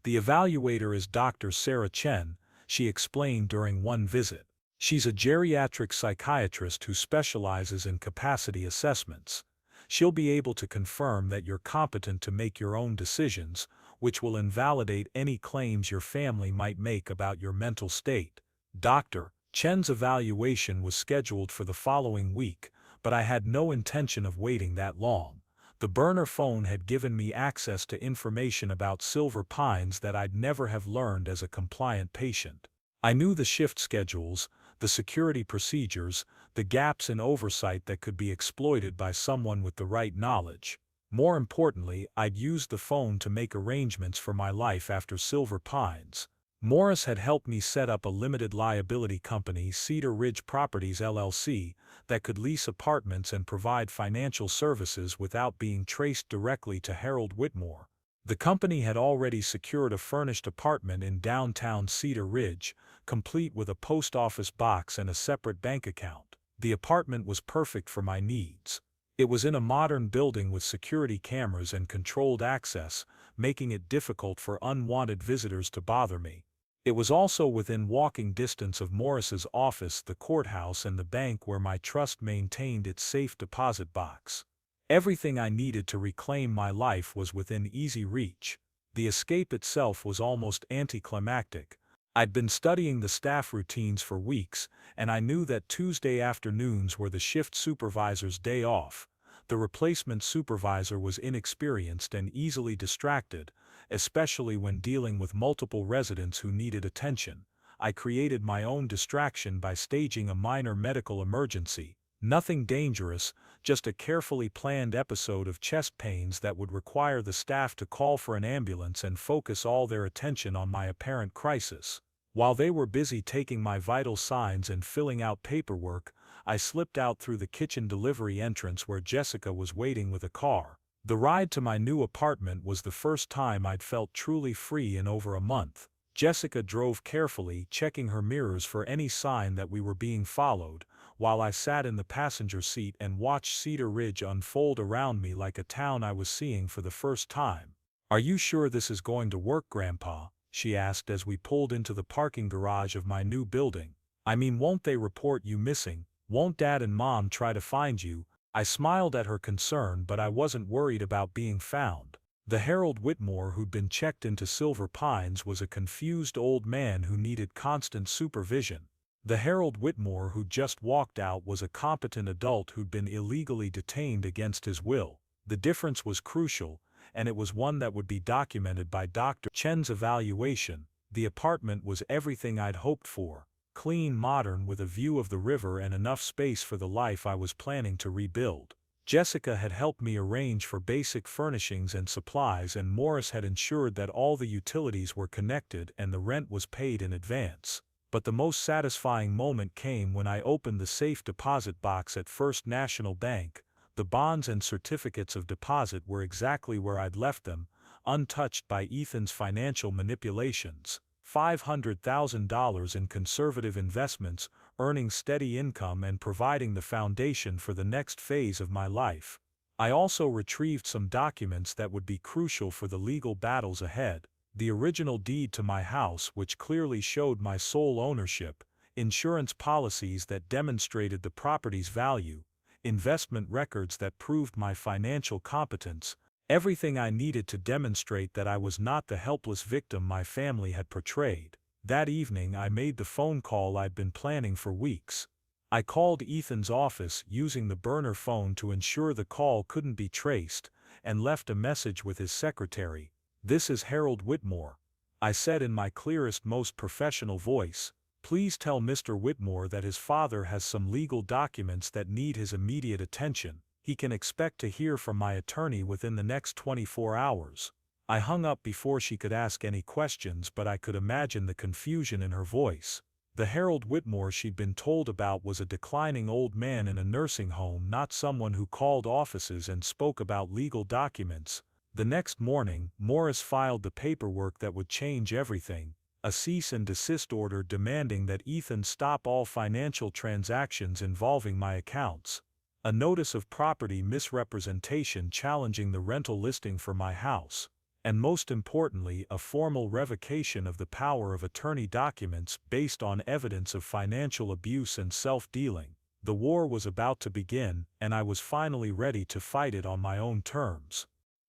The evaluator is Dr. Sarah Chen, she explained during one visit. She's a geriatric psychiatrist who specializes in capacity assessments. She'll be able to confirm that you're competent to make your own decisions, which will invalidate any claims your family might make about your mental state. Dr. Chen's evaluation was scheduled for the following week, but I had no intention of waiting that long. The burner phone had given me access to information about Silver Pines that I'd never have learned as a compliant patient. I knew the shift schedules, the security procedures, the gaps in oversight that could be exploited by someone with the right knowledge. More importantly, I'd used the phone to make arrangements for my life after Silver Pines. Morris had helped me set up a limited liability company, Cedar Ridge Properties LLC, that could lease apartments and provide financial services without being traced directly to Harold Whitmore. The company had already secured a furnished apartment in downtown Cedar Ridge, complete with a post office box and a separate bank account. The apartment was perfect for my needs. It was in a modern building with security cameras and controlled access, making it difficult for unwanted visitors to bother me. It was also within walking distance of Morris's office, the courthouse, and the bank where my trust maintained its safe deposit box. Everything I needed to reclaim my life was within easy reach. The escape itself was almost anticlimactic. I'd been studying the staff routines for weeks, and I knew that Tuesday afternoons were the shift supervisor's day off. The replacement supervisor was inexperienced and easily distracted, especially when dealing with multiple residents who needed attention. I created my own distraction by staging a minor medical emergency. Nothing dangerous, just a carefully planned episode of chest pains that would require the staff to call for an ambulance and focus all their attention on my apparent crisis. While they were busy taking my vital signs and filling out paperwork, I slipped out through the kitchen delivery entrance where Jessica was waiting with a car. The ride to my new apartment was the first time I'd felt truly free in over a month. Jessica drove carefully, checking her mirrors for any sign that we were being followed, while I sat in the passenger seat and watched Cedar Ridge unfold around me like a town I was seeing for the first time. "Are you sure this is going to work, Grandpa?" she asked as we pulled into the parking garage of my new building. "I mean, won't they report you missing? Won't Dad and Mom try to find you?" I smiled at her concern, but I wasn't worried about being found. The Harold Whitmore who'd been checked into Silver Pines was a confused old man who needed constant supervision. The Harold Whitmore who'd just walked out was a competent adult who'd been illegally detained against his will. The difference was crucial, and it was one that would be documented by Dr. Chen's evaluation. The apartment was everything I'd hoped for. Clean, modern, with a view of the river and enough space for the life I was planning to rebuild. Jessica had helped me arrange for basic furnishings and supplies, and Morris had ensured that all the utilities were connected and the rent was paid in advance. But the most satisfying moment came when I opened the safe deposit box at First National Bank. The bonds and certificates of deposit were exactly where I'd left them, untouched by Ethan's financial manipulations. $500,000 in conservative investments, earning steady income and providing the foundation for the next phase of my life. I also retrieved some documents that would be crucial for the legal battles ahead. The original deed to my house, which clearly showed my sole ownership, insurance policies that demonstrated the property's value, investment records that proved my financial competence, everything I needed to demonstrate that I was not the helpless victim my family had portrayed. That evening I made the phone call I'd been planning for weeks. I called Ethan's office using the burner phone to ensure the call couldn't be traced, and left a message with his secretary. "This is Harold Whitmore," I said in my clearest, most professional voice. "Please tell Mr. Whitmore that his father has some legal documents that need his immediate attention. He can expect to hear from my attorney within the next 24 hours. I hung up before she could ask any questions, but I could imagine the confusion in her voice. The Harold Whitmore she'd been told about was a declining old man in a nursing home, not someone who called offices and spoke about legal documents. The next morning, Morris filed the paperwork that would change everything: a cease and desist order demanding that Ethan stop all financial transactions involving my accounts, a notice of property misrepresentation challenging the rental listing for my house, and most importantly, a formal revocation of the power of attorney documents based on evidence of financial abuse and self-dealing. The war was about to begin, and I was finally ready to fight it on my own terms.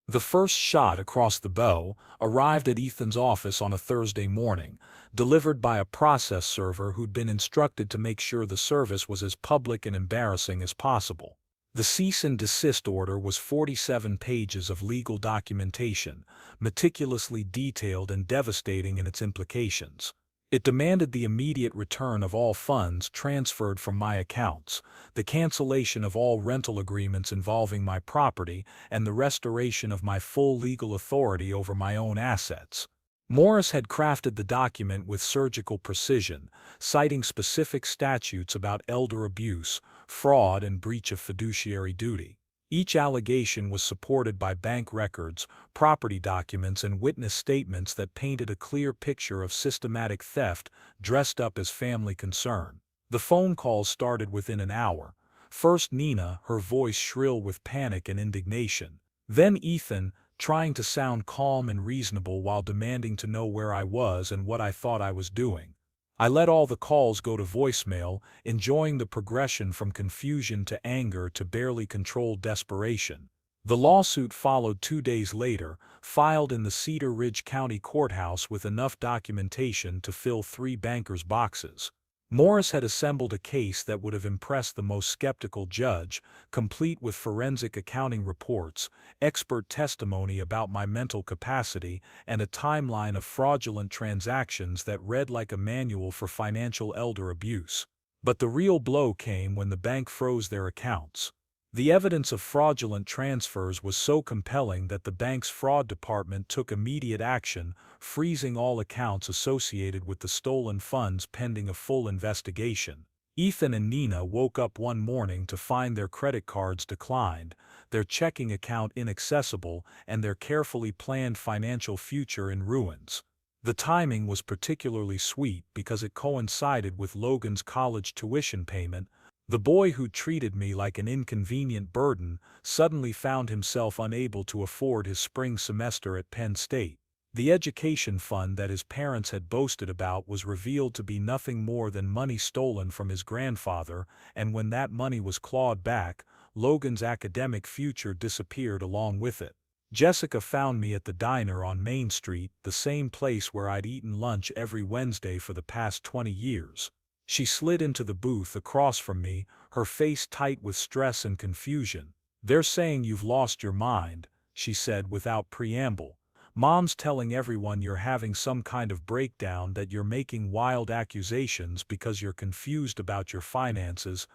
The first shot across the bow arrived at Ethan's office on a Thursday morning, delivered by a process server who'd been instructed to make sure the service was as public and embarrassing as possible. The cease and desist order was 47 pages of legal documentation, meticulously detailed and devastating in its implications. It demanded the immediate return of all funds transferred from my accounts, the cancellation of all rental agreements involving my property, and the restoration of my full legal authority over my own assets. Morris had crafted the document with surgical precision, citing specific statutes about elder abuse, fraud, and breach of fiduciary duty. Each allegation was supported by bank records, property documents, and witness statements that painted a clear picture of systematic theft dressed up as family concern. The phone calls started within an hour. First Nina, her voice shrill with panic and indignation. Then Ethan, trying to sound calm and reasonable while demanding to know where I was and what I thought I was doing. I let all the calls go to voicemail, enjoying the progression from confusion to anger to barely controlled desperation. The lawsuit followed 2 days later, filed in the Cedar Ridge County Courthouse with enough documentation to fill 3 bankers' boxes. Morris had assembled a case that would have impressed the most skeptical judge, complete with forensic accounting reports, expert testimony about my mental capacity, and a timeline of fraudulent transactions that read like a manual for financial elder abuse. But the real blow came when the bank froze their accounts. The evidence of fraudulent transfers was so compelling that the bank's fraud department took immediate action, freezing all accounts associated with the stolen funds pending a full investigation. Ethan and Nina woke up one morning to find their credit cards declined, their checking account inaccessible, and their carefully planned financial future in ruins. The timing was particularly sweet because it coincided with Logan's college tuition payment. The boy who treated me like an inconvenient burden suddenly found himself unable to afford his spring semester at Penn State. The education fund that his parents had boasted about was revealed to be nothing more than money stolen from his grandfather, and when that money was clawed back, Logan's academic future disappeared along with it. Jessica found me at the diner on Main Street, the same place where I'd eaten lunch every Wednesday for the past 20 years. She slid into the booth across from me, her face tight with stress and confusion. "They're saying you've lost your mind," she said without preamble. "Mom's telling everyone you're having some kind of breakdown, that you're making wild accusations because you're confused about your finances."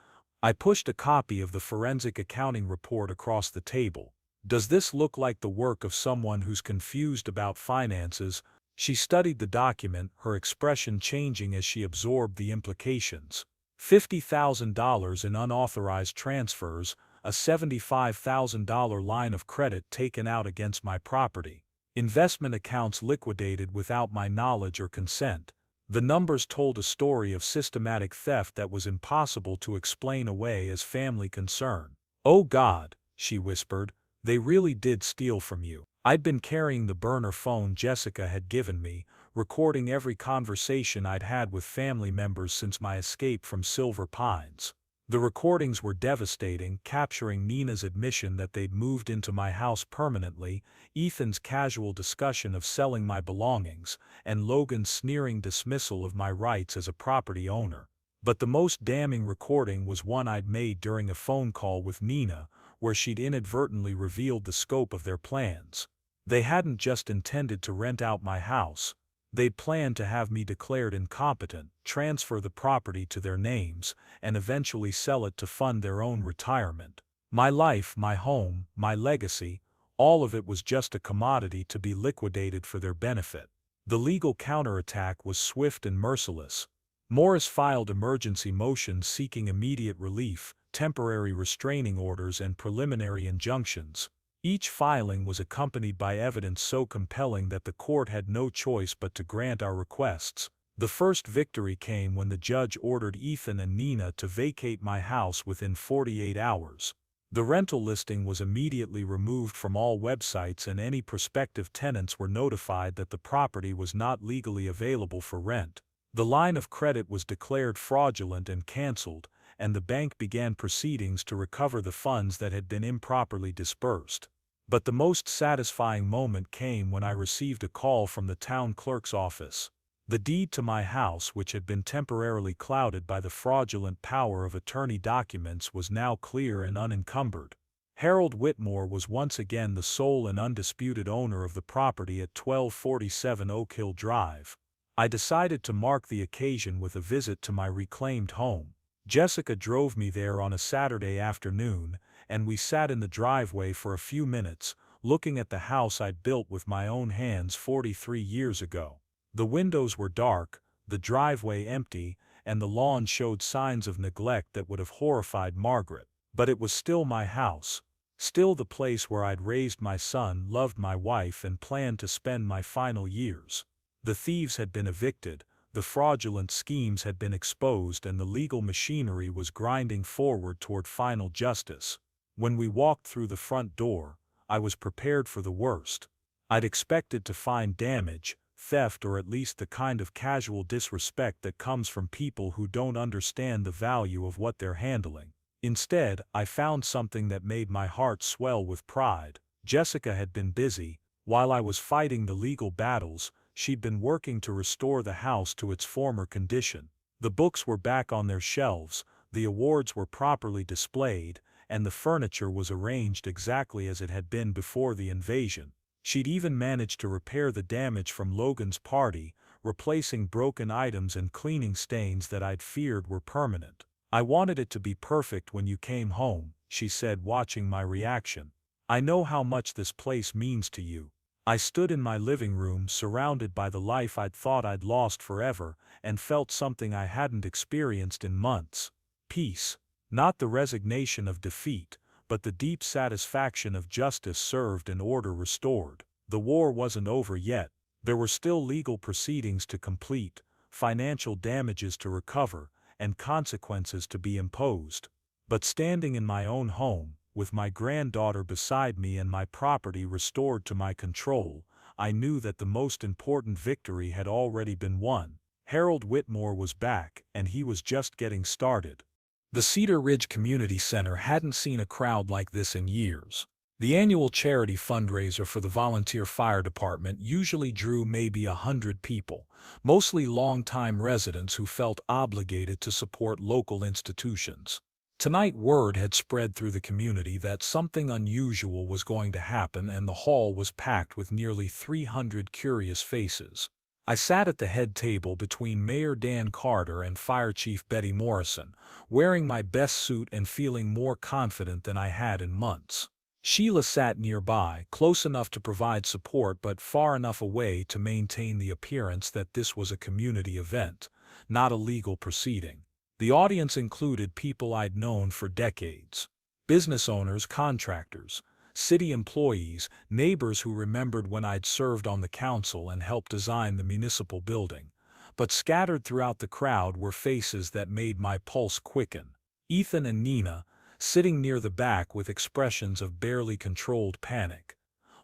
I pushed a copy of the forensic accounting report across the table. "Does this look like the work of someone who's confused about finances?" She studied the document, her expression changing as she absorbed the implications. $50,000 in unauthorized transfers, a $75,000 line of credit taken out against my property, investment accounts liquidated without my knowledge or consent. The numbers told a story of systematic theft that was impossible to explain away as family concern. "Oh God," she whispered, "they really did steal from you." I'd been carrying the burner phone Jessica had given me, recording every conversation I'd had with family members since my escape from Silver Pines. The recordings were devastating, capturing Nina's admission that they'd moved into my house permanently, Ethan's casual discussion of selling my belongings, and Logan's sneering dismissal of my rights as a property owner. But the most damning recording was one I'd made during a phone call with Nina, where she'd inadvertently revealed the scope of their plans. They hadn't just intended to rent out my house. They'd planned to have me declared incompetent, transfer the property to their names, and eventually sell it to fund their own retirement. My life, my home, my legacy, all of it was just a commodity to be liquidated for their benefit. The legal counterattack was swift and merciless. Morris filed emergency motions seeking immediate relief, temporary restraining orders, and preliminary injunctions. Each filing was accompanied by evidence so compelling that the court had no choice but to grant our requests. The first victory came when the judge ordered Ethan and Nina to vacate my house within 48 hours. The rental listing was immediately removed from all websites, and any prospective tenants were notified that the property was not legally available for rent. The line of credit was declared fraudulent and canceled, and the bank began proceedings to recover the funds that had been improperly disbursed. But the most satisfying moment came when I received a call from the town clerk's office. The deed to my house, which had been temporarily clouded by the fraudulent power of attorney documents, was now clear and unencumbered. Harold Whitmore was once again the sole and undisputed owner of the property at 1247 Oak Hill Drive. I decided to mark the occasion with a visit to my reclaimed home. Jessica drove me there on a Saturday afternoon, and we sat in the driveway for a few minutes, looking at the house I'd built with my own hands 43 years ago. The windows were dark, the driveway empty, and the lawn showed signs of neglect that would have horrified Margaret. But it was still my house, still the place where I'd raised my son, loved my wife, and planned to spend my final years. The thieves had been evicted, the fraudulent schemes had been exposed, and the legal machinery was grinding forward toward final justice. When we walked through the front door, I was prepared for the worst. I'd expected to find damage, theft, or at least the kind of casual disrespect that comes from people who don't understand the value of what they're handling. Instead, I found something that made my heart swell with pride. Jessica had been busy. While I was fighting the legal battles, she'd been working to restore the house to its former condition. The books were back on their shelves, the awards were properly displayed, and the furniture was arranged exactly as it had been before the invasion. She'd even managed to repair the damage from Logan's party, replacing broken items and cleaning stains that I'd feared were permanent. "I wanted it to be perfect when you came home," she said, watching my reaction. "I know how much this place means to you." I stood in my living room, surrounded by the life I'd thought I'd lost forever, and felt something I hadn't experienced in months. Peace. Not the resignation of defeat, but the deep satisfaction of justice served and order restored. The war wasn't over yet. There were still legal proceedings to complete, financial damages to recover, and consequences to be imposed. But standing in my own home, with my granddaughter beside me and my property restored to my control, I knew that the most important victory had already been won. Harold Whitmore was back, and he was just getting started. The Cedar Ridge Community Center hadn't seen a crowd like this in years. The annual charity fundraiser for the volunteer fire department usually drew maybe 100 people, mostly longtime residents who felt obligated to support local institutions. Tonight, word had spread through the community that something unusual was going to happen, and the hall was packed with nearly 300 curious faces. I sat at the head table between Mayor Dan Carter and Fire Chief Betty Morrison, wearing my best suit and feeling more confident than I had in months. Sheila sat nearby, close enough to provide support but far enough away to maintain the appearance that this was a community event, not a legal proceeding. The audience included people I'd known for decades. Business owners, contractors, city employees, neighbors who remembered when I'd served on the council and helped design the municipal building. But scattered throughout the crowd were faces that made my pulse quicken. Ethan and Nina, sitting near the back with expressions of barely controlled panic.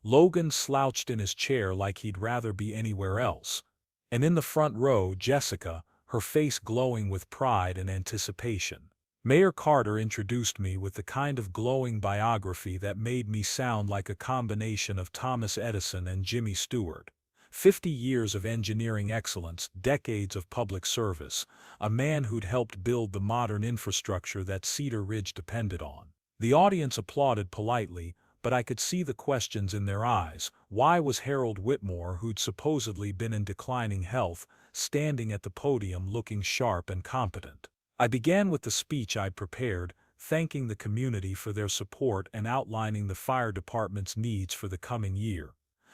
Logan slouched in his chair like he'd rather be anywhere else. And in the front row, Jessica, her face glowing with pride and anticipation. Mayor Carter introduced me with the kind of glowing biography that made me sound like a combination of Thomas Edison and Jimmy Stewart. 50 years of engineering excellence, decades of public service, a man who'd helped build the modern infrastructure that Cedar Ridge depended on. The audience applauded politely, but I could see the questions in their eyes. Why was Harold Whitmore, who'd supposedly been in declining health, standing at the podium looking sharp and competent? I began with the speech I'd prepared, thanking the community for their support and outlining the fire department's needs for the coming year.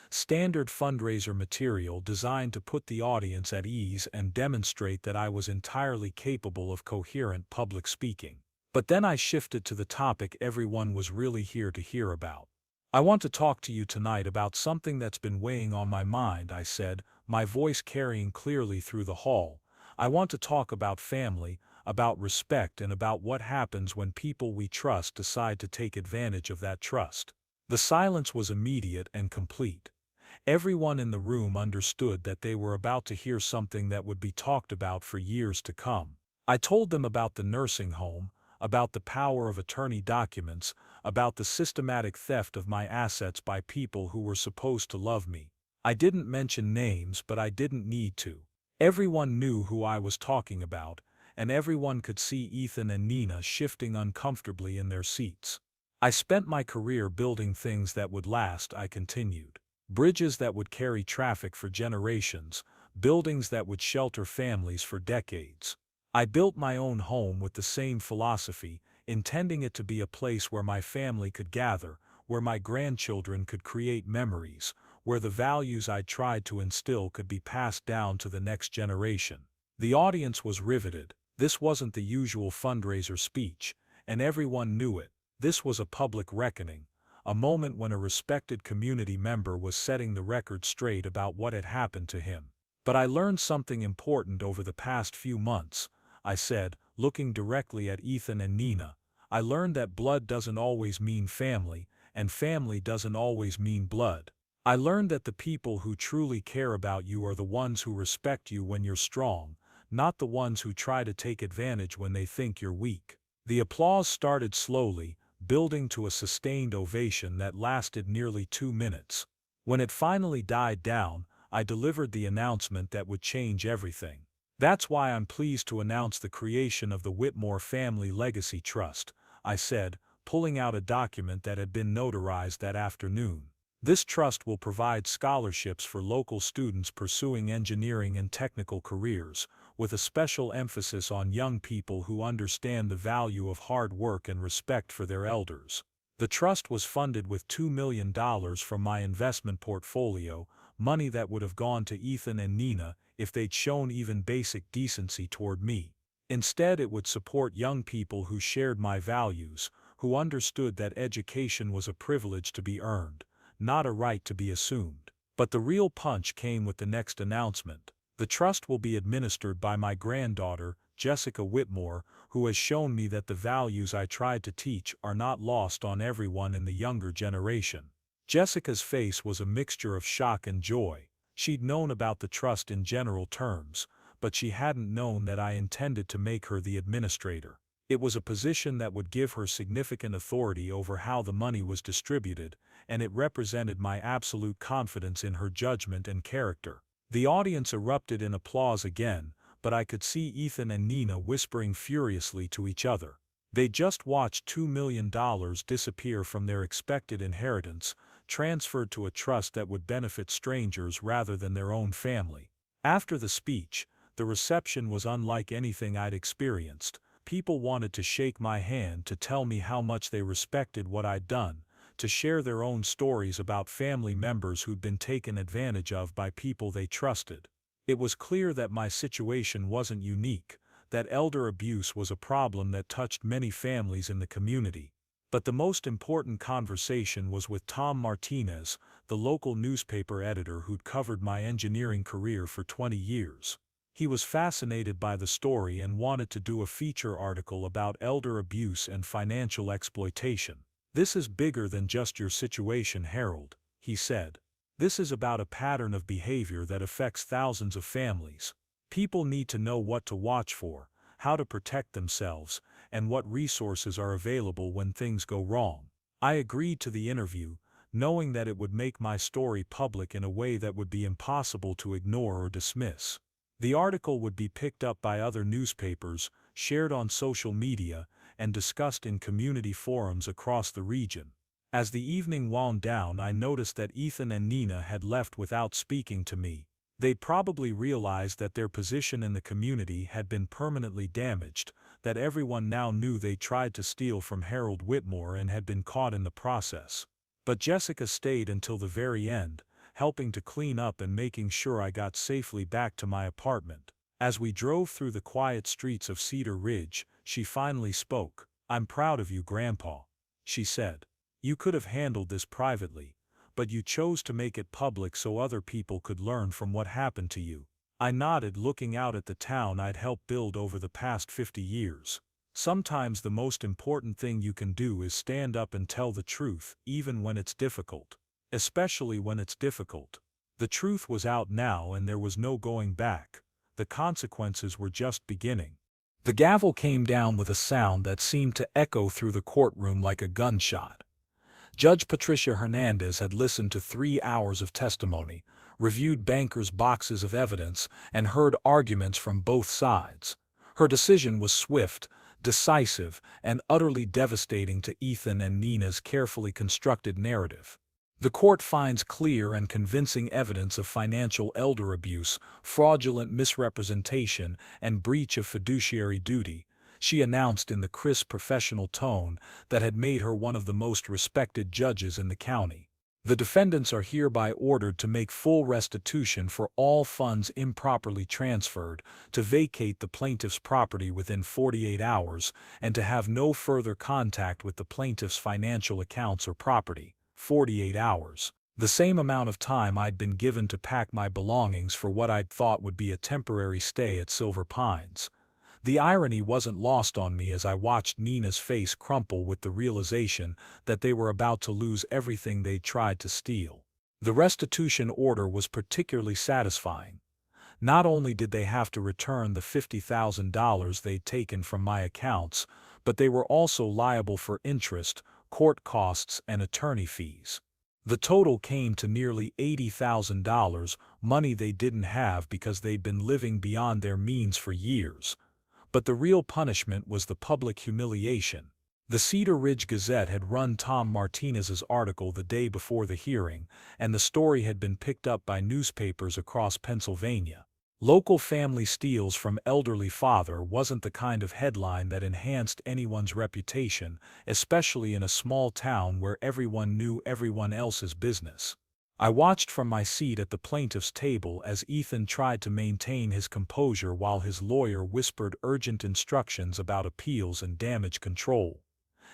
Standard fundraiser material designed to put the audience at ease and demonstrate that I was entirely capable of coherent public speaking. But then I shifted to the topic everyone was really here to hear about. I want to talk to you tonight about something that's been weighing on my mind, I said, my voice carrying clearly through the hall. I want to talk about family, about respect, and about what happens when people we trust decide to take advantage of that trust. The silence was immediate and complete. Everyone in the room understood that they were about to hear something that would be talked about for years to come. I told them about the nursing home, about the power of attorney documents, about the systematic theft of my assets by people who were supposed to love me. I didn't mention names, but I didn't need to. Everyone knew who I was talking about, and everyone could see Ethan and Nina shifting uncomfortably in their seats. I spent my career building things that would last, I continued. Bridges that would carry traffic for generations, buildings that would shelter families for decades. I built my own home with the same philosophy, intending it to be a place where my family could gather, where my grandchildren could create memories, where the values I tried to instill could be passed down to the next generation. The audience was riveted. This wasn't the usual fundraiser speech, and everyone knew it. This was a public reckoning, a moment when a respected community member was setting the record straight about what had happened to him. But I learned something important over the past few months, I said, looking directly at Ethan and Nina. I learned that blood doesn't always mean family, and family doesn't always mean blood. I learned that the people who truly care about you are the ones who respect you when you're strong, not the ones who try to take advantage when they think you're weak. The applause started slowly, building to a sustained ovation that lasted nearly 2 minutes. When it finally died down, I delivered the announcement that would change everything. That's why I'm pleased to announce the creation of the Whitmore Family Legacy Trust, I said, pulling out a document that had been notarized that afternoon. This trust will provide scholarships for local students pursuing engineering and technical careers, with a special emphasis on young people who understand the value of hard work and respect for their elders. The trust was funded with $2 million from my investment portfolio, money that would have gone to Ethan and Nina if they'd shown even basic decency toward me. Instead, it would support young people who shared my values, who understood that education was a privilege to be earned, not a right to be assumed. But the real punch came with the next announcement. The trust will be administered by my granddaughter, Jessica Whitmore, who has shown me that the values I tried to teach are not lost on everyone in the younger generation. Jessica's face was a mixture of shock and joy. She'd known about the trust in general terms, but she hadn't known that I intended to make her the administrator. It was a position that would give her significant authority over how the money was distributed, and it represented my absolute confidence in her judgment and character. The audience erupted in applause again, but I could see Ethan and Nina whispering furiously to each other. They just watched $2 million disappear from their expected inheritance, transferred to a trust that would benefit strangers rather than their own family. After the speech, the reception was unlike anything I'd experienced. People wanted to shake my hand, to tell me how much they respected what I'd done, to share their own stories about family members who'd been taken advantage of by people they trusted. It was clear that my situation wasn't unique, that elder abuse was a problem that touched many families in the community. But the most important conversation was with Tom Martinez, the local newspaper editor who'd covered my engineering career for 20 years. He was fascinated by the story and wanted to do a feature article about elder abuse and financial exploitation. "This is bigger than just your situation, Harold," he said. "This is about a pattern of behavior that affects thousands of families. People need to know what to watch for, how to protect themselves, and what resources are available when things go wrong. I agreed to the interview, knowing that it would make my story public in a way that would be impossible to ignore or dismiss. The article would be picked up by other newspapers, shared on social media, and discussed in community forums across the region. As the evening wound down, I noticed that Ethan and Nina had left without speaking to me. They'd probably realized that their position in the community had been permanently damaged, that everyone now knew they tried to steal from Harold Whitmore and had been caught in the process. But Jessica stayed until the very end, helping to clean up and making sure I got safely back to my apartment. As we drove through the quiet streets of Cedar Ridge, she finally spoke. "I'm proud of you, Grandpa," she said. "You could have handled this privately, but you chose to make it public so other people could learn from what happened to you." I nodded, looking out at the town I'd helped build over the past 50 years. Sometimes the most important thing you can do is stand up and tell the truth, even when it's difficult. Especially when it's difficult. The truth was out now and there was no going back. The consequences were just beginning. The gavel came down with a sound that seemed to echo through the courtroom like a gunshot. Judge Patricia Hernandez had listened to 3 hours of testimony, reviewed bankers' boxes of evidence, and heard arguments from both sides. Her decision was swift, decisive, and utterly devastating to Ethan and Nina's carefully constructed narrative. The court finds clear and convincing evidence of financial elder abuse, fraudulent misrepresentation, and breach of fiduciary duty, she announced in the crisp professional tone that had made her one of the most respected judges in the county. The defendants are hereby ordered to make full restitution for all funds improperly transferred, to vacate the plaintiff's property within 48 hours, and to have no further contact with the plaintiff's financial accounts or property. 48 hours. The same amount of time I'd been given to pack my belongings for what I'd thought would be a temporary stay at Silver Pines. The irony wasn't lost on me as I watched Nina's face crumple with the realization that they were about to lose everything they'd tried to steal. The restitution order was particularly satisfying. Not only did they have to return the $50,000 they'd taken from my accounts, but they were also liable for interest, court costs, and attorney fees. The total came to nearly $80,000, money they didn't have because they'd been living beyond their means for years. But the real punishment was the public humiliation. The Cedar Ridge Gazette had run Tom Martinez's article the day before the hearing, and the story had been picked up by newspapers across Pennsylvania. "Local family steals from elderly father" wasn't the kind of headline that enhanced anyone's reputation, especially in a small town where everyone knew everyone else's business. I watched from my seat at the plaintiff's table as Ethan tried to maintain his composure while his lawyer whispered urgent instructions about appeals and damage control.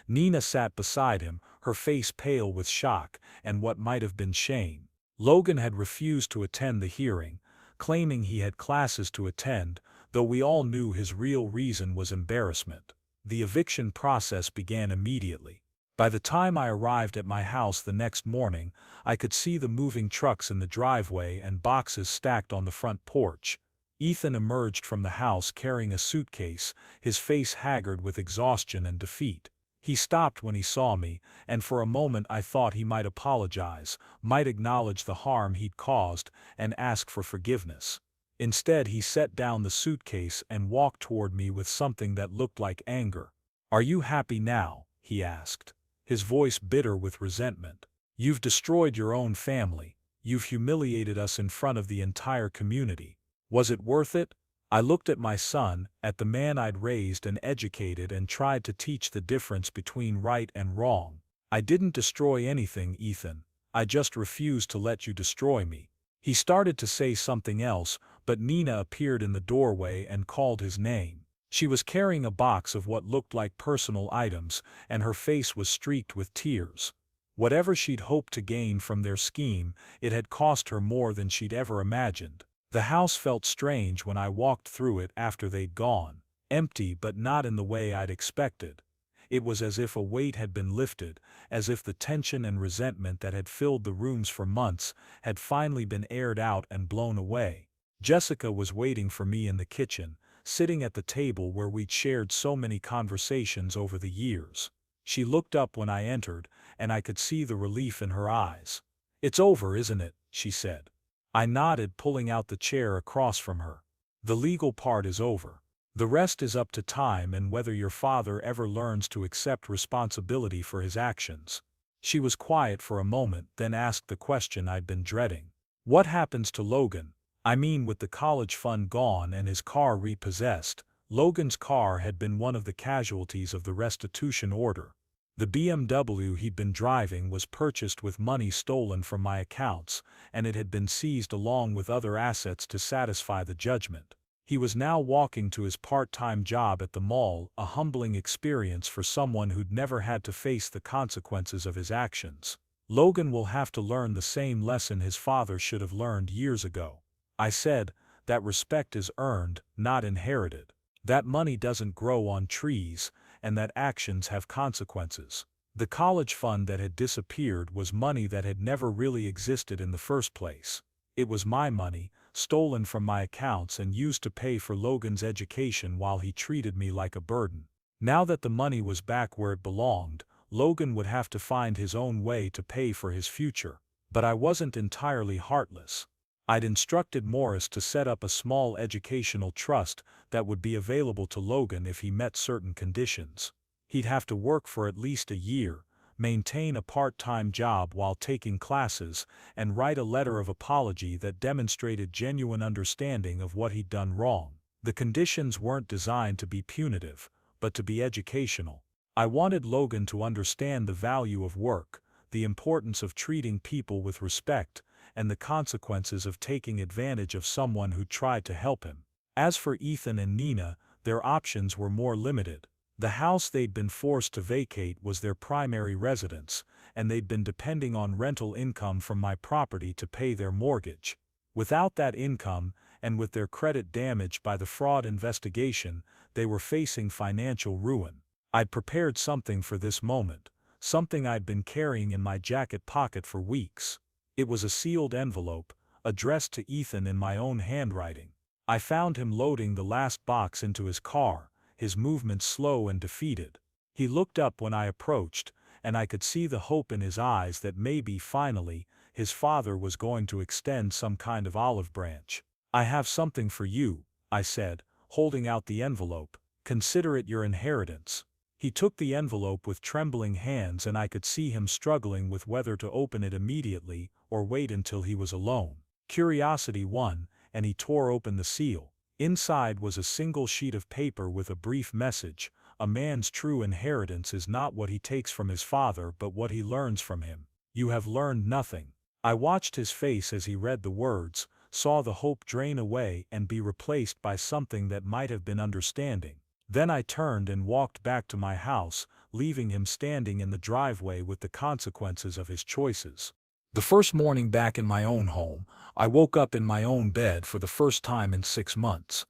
Nina sat beside him, her face pale with shock and what might have been shame. Logan had refused to attend the hearing, claiming he had classes to attend, though we all knew his real reason was embarrassment. The eviction process began immediately. By the time I arrived at my house the next morning, I could see the moving trucks in the driveway and boxes stacked on the front porch. Ethan emerged from the house carrying a suitcase, his face haggard with exhaustion and defeat. He stopped when he saw me, and for a moment I thought he might apologize, might acknowledge the harm he'd caused, and ask for forgiveness. Instead, he set down the suitcase and walked toward me with something that looked like anger. "Are you happy now?" he asked, his voice bitter with resentment. "You've destroyed your own family. You've humiliated us in front of the entire community. Was it worth it?" I looked at my son, at the man I'd raised and educated and tried to teach the difference between right and wrong. "I didn't destroy anything, Ethan. I just refused to let you destroy me." He started to say something else, but Nina appeared in the doorway and called his name. She was carrying a box of what looked like personal items, and her face was streaked with tears. Whatever she'd hoped to gain from their scheme, it had cost her more than she'd ever imagined. The house felt strange when I walked through it after they'd gone. Empty, but not in the way I'd expected. It was as if a weight had been lifted, as if the tension and resentment that had filled the rooms for months had finally been aired out and blown away. Jessica was waiting for me in the kitchen, sitting at the table where we'd shared so many conversations over the years. She looked up when I entered, and I could see the relief in her eyes. "It's over, isn't it?" she said. I nodded, pulling out the chair across from her. "The legal part is over. The rest is up to time and whether your father ever learns to accept responsibility for his actions." She was quiet for a moment, then asked the question I'd been dreading. "What happens to Logan? I mean, with the college fund gone and his car repossessed." Logan's car had been one of the casualties of the restitution order. The BMW he'd been driving was purchased with money stolen from my accounts, and it had been seized along with other assets to satisfy the judgment. He was now walking to his part-time job at the mall, a humbling experience for someone who'd never had to face the consequences of his actions. "Logan will have to learn the same lesson his father should have learned years ago," I said. "That respect is earned, not inherited. That money doesn't grow on trees, and that actions have consequences." The college fund that had disappeared was money that had never really existed in the first place. It was my money, stolen from my accounts and used to pay for Logan's education while he treated me like a burden. Now that the money was back where it belonged, Logan would have to find his own way to pay for his future. But I wasn't entirely heartless. I'd instructed Morris to set up a small educational trust that would be available to Logan if he met certain conditions. He'd have to work for at least a year, maintain a part-time job while taking classes, and write a letter of apology that demonstrated genuine understanding of what he'd done wrong. The conditions weren't designed to be punitive, but to be educational. I wanted Logan to understand the value of work, the importance of treating people with respect, and the consequences of taking advantage of someone who tried to help him. As for Ethan and Nina, their options were more limited. The house they'd been forced to vacate was their primary residence, and they'd been depending on rental income from my property to pay their mortgage. Without that income, and with their credit damaged by the fraud investigation, they were facing financial ruin. I'd prepared something for this moment, something I'd been carrying in my jacket pocket for weeks. It was a sealed envelope, addressed to Ethan in my own handwriting. I found him loading the last box into his car, his movements slow and defeated. He looked up when I approached, and I could see the hope in his eyes that maybe, finally, his father was going to extend some kind of olive branch. "I have something for you," I said, holding out the envelope. "Consider it your inheritance." He took the envelope with trembling hands, and I could see him struggling with whether to open it immediately or wait until he was alone. Curiosity won, and he tore open the seal. Inside was a single sheet of paper with a brief message: "A man's true inheritance is not what he takes from his father but what he learns from him. You have learned nothing." I watched his face as he read the words, saw the hope drain away and be replaced by something that might have been understanding. Then I turned and walked back to my house, leaving him standing in the driveway with the consequences of his choices. The first morning back in my own home, I woke up in my own bed for the first time in 6 months.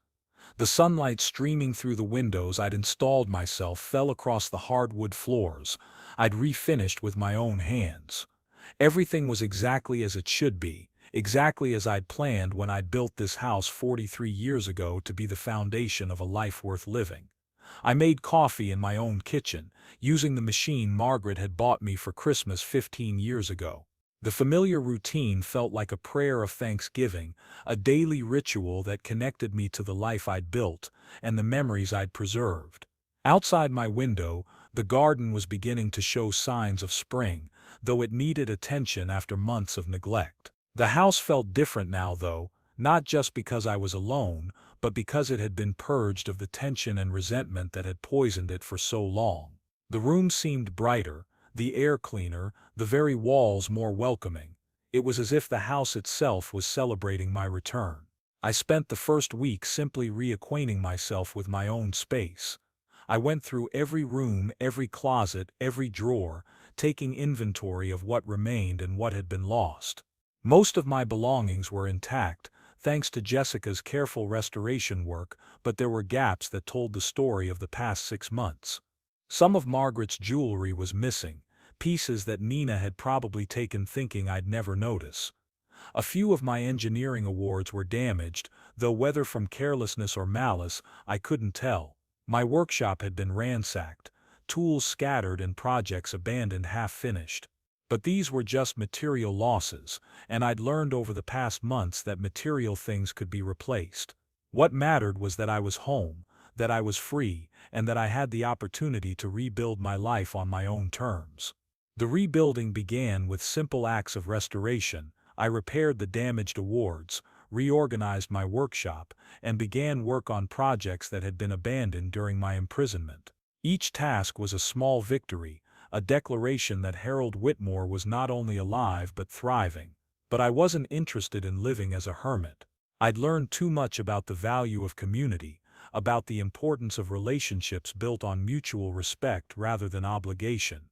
The sunlight streaming through the windows I'd installed myself fell across the hardwood floors I'd refinished with my own hands. Everything was exactly as it should be, exactly as I'd planned when I'd built this house 43 years ago to be the foundation of a life worth living. I made coffee in my own kitchen, using the machine Margaret had bought me for Christmas 15 years ago. The familiar routine felt like a prayer of thanksgiving, a daily ritual that connected me to the life I'd built and the memories I'd preserved. Outside my window, the garden was beginning to show signs of spring, though it needed attention after months of neglect. The house felt different now, though, not just because I was alone, but because it had been purged of the tension and resentment that had poisoned it for so long. The room seemed brighter, the air cleaner, the very walls more welcoming. It was as if the house itself was celebrating my return. I spent the first week simply reacquainting myself with my own space. I went through every room, every closet, every drawer, taking inventory of what remained and what had been lost. Most of my belongings were intact, thanks to Jessica's careful restoration work, but there were gaps that told the story of the past 6 months. Some of Margaret's jewelry was missing, pieces that Nina had probably taken thinking I'd never notice. A few of my engineering awards were damaged, though whether from carelessness or malice, I couldn't tell. My workshop had been ransacked, tools scattered and projects abandoned half-finished. But these were just material losses, and I'd learned over the past months that material things could be replaced. What mattered was that I was home, that I was free, and that I had the opportunity to rebuild my life on my own terms. The rebuilding began with simple acts of restoration. I repaired the damaged awards, reorganized my workshop, and began work on projects that had been abandoned during my imprisonment. Each task was a small victory, a declaration that Harold Whitmore was not only alive but thriving. But I wasn't interested in living as a hermit. I'd learned too much about the value of community, about the importance of relationships built on mutual respect rather than obligation.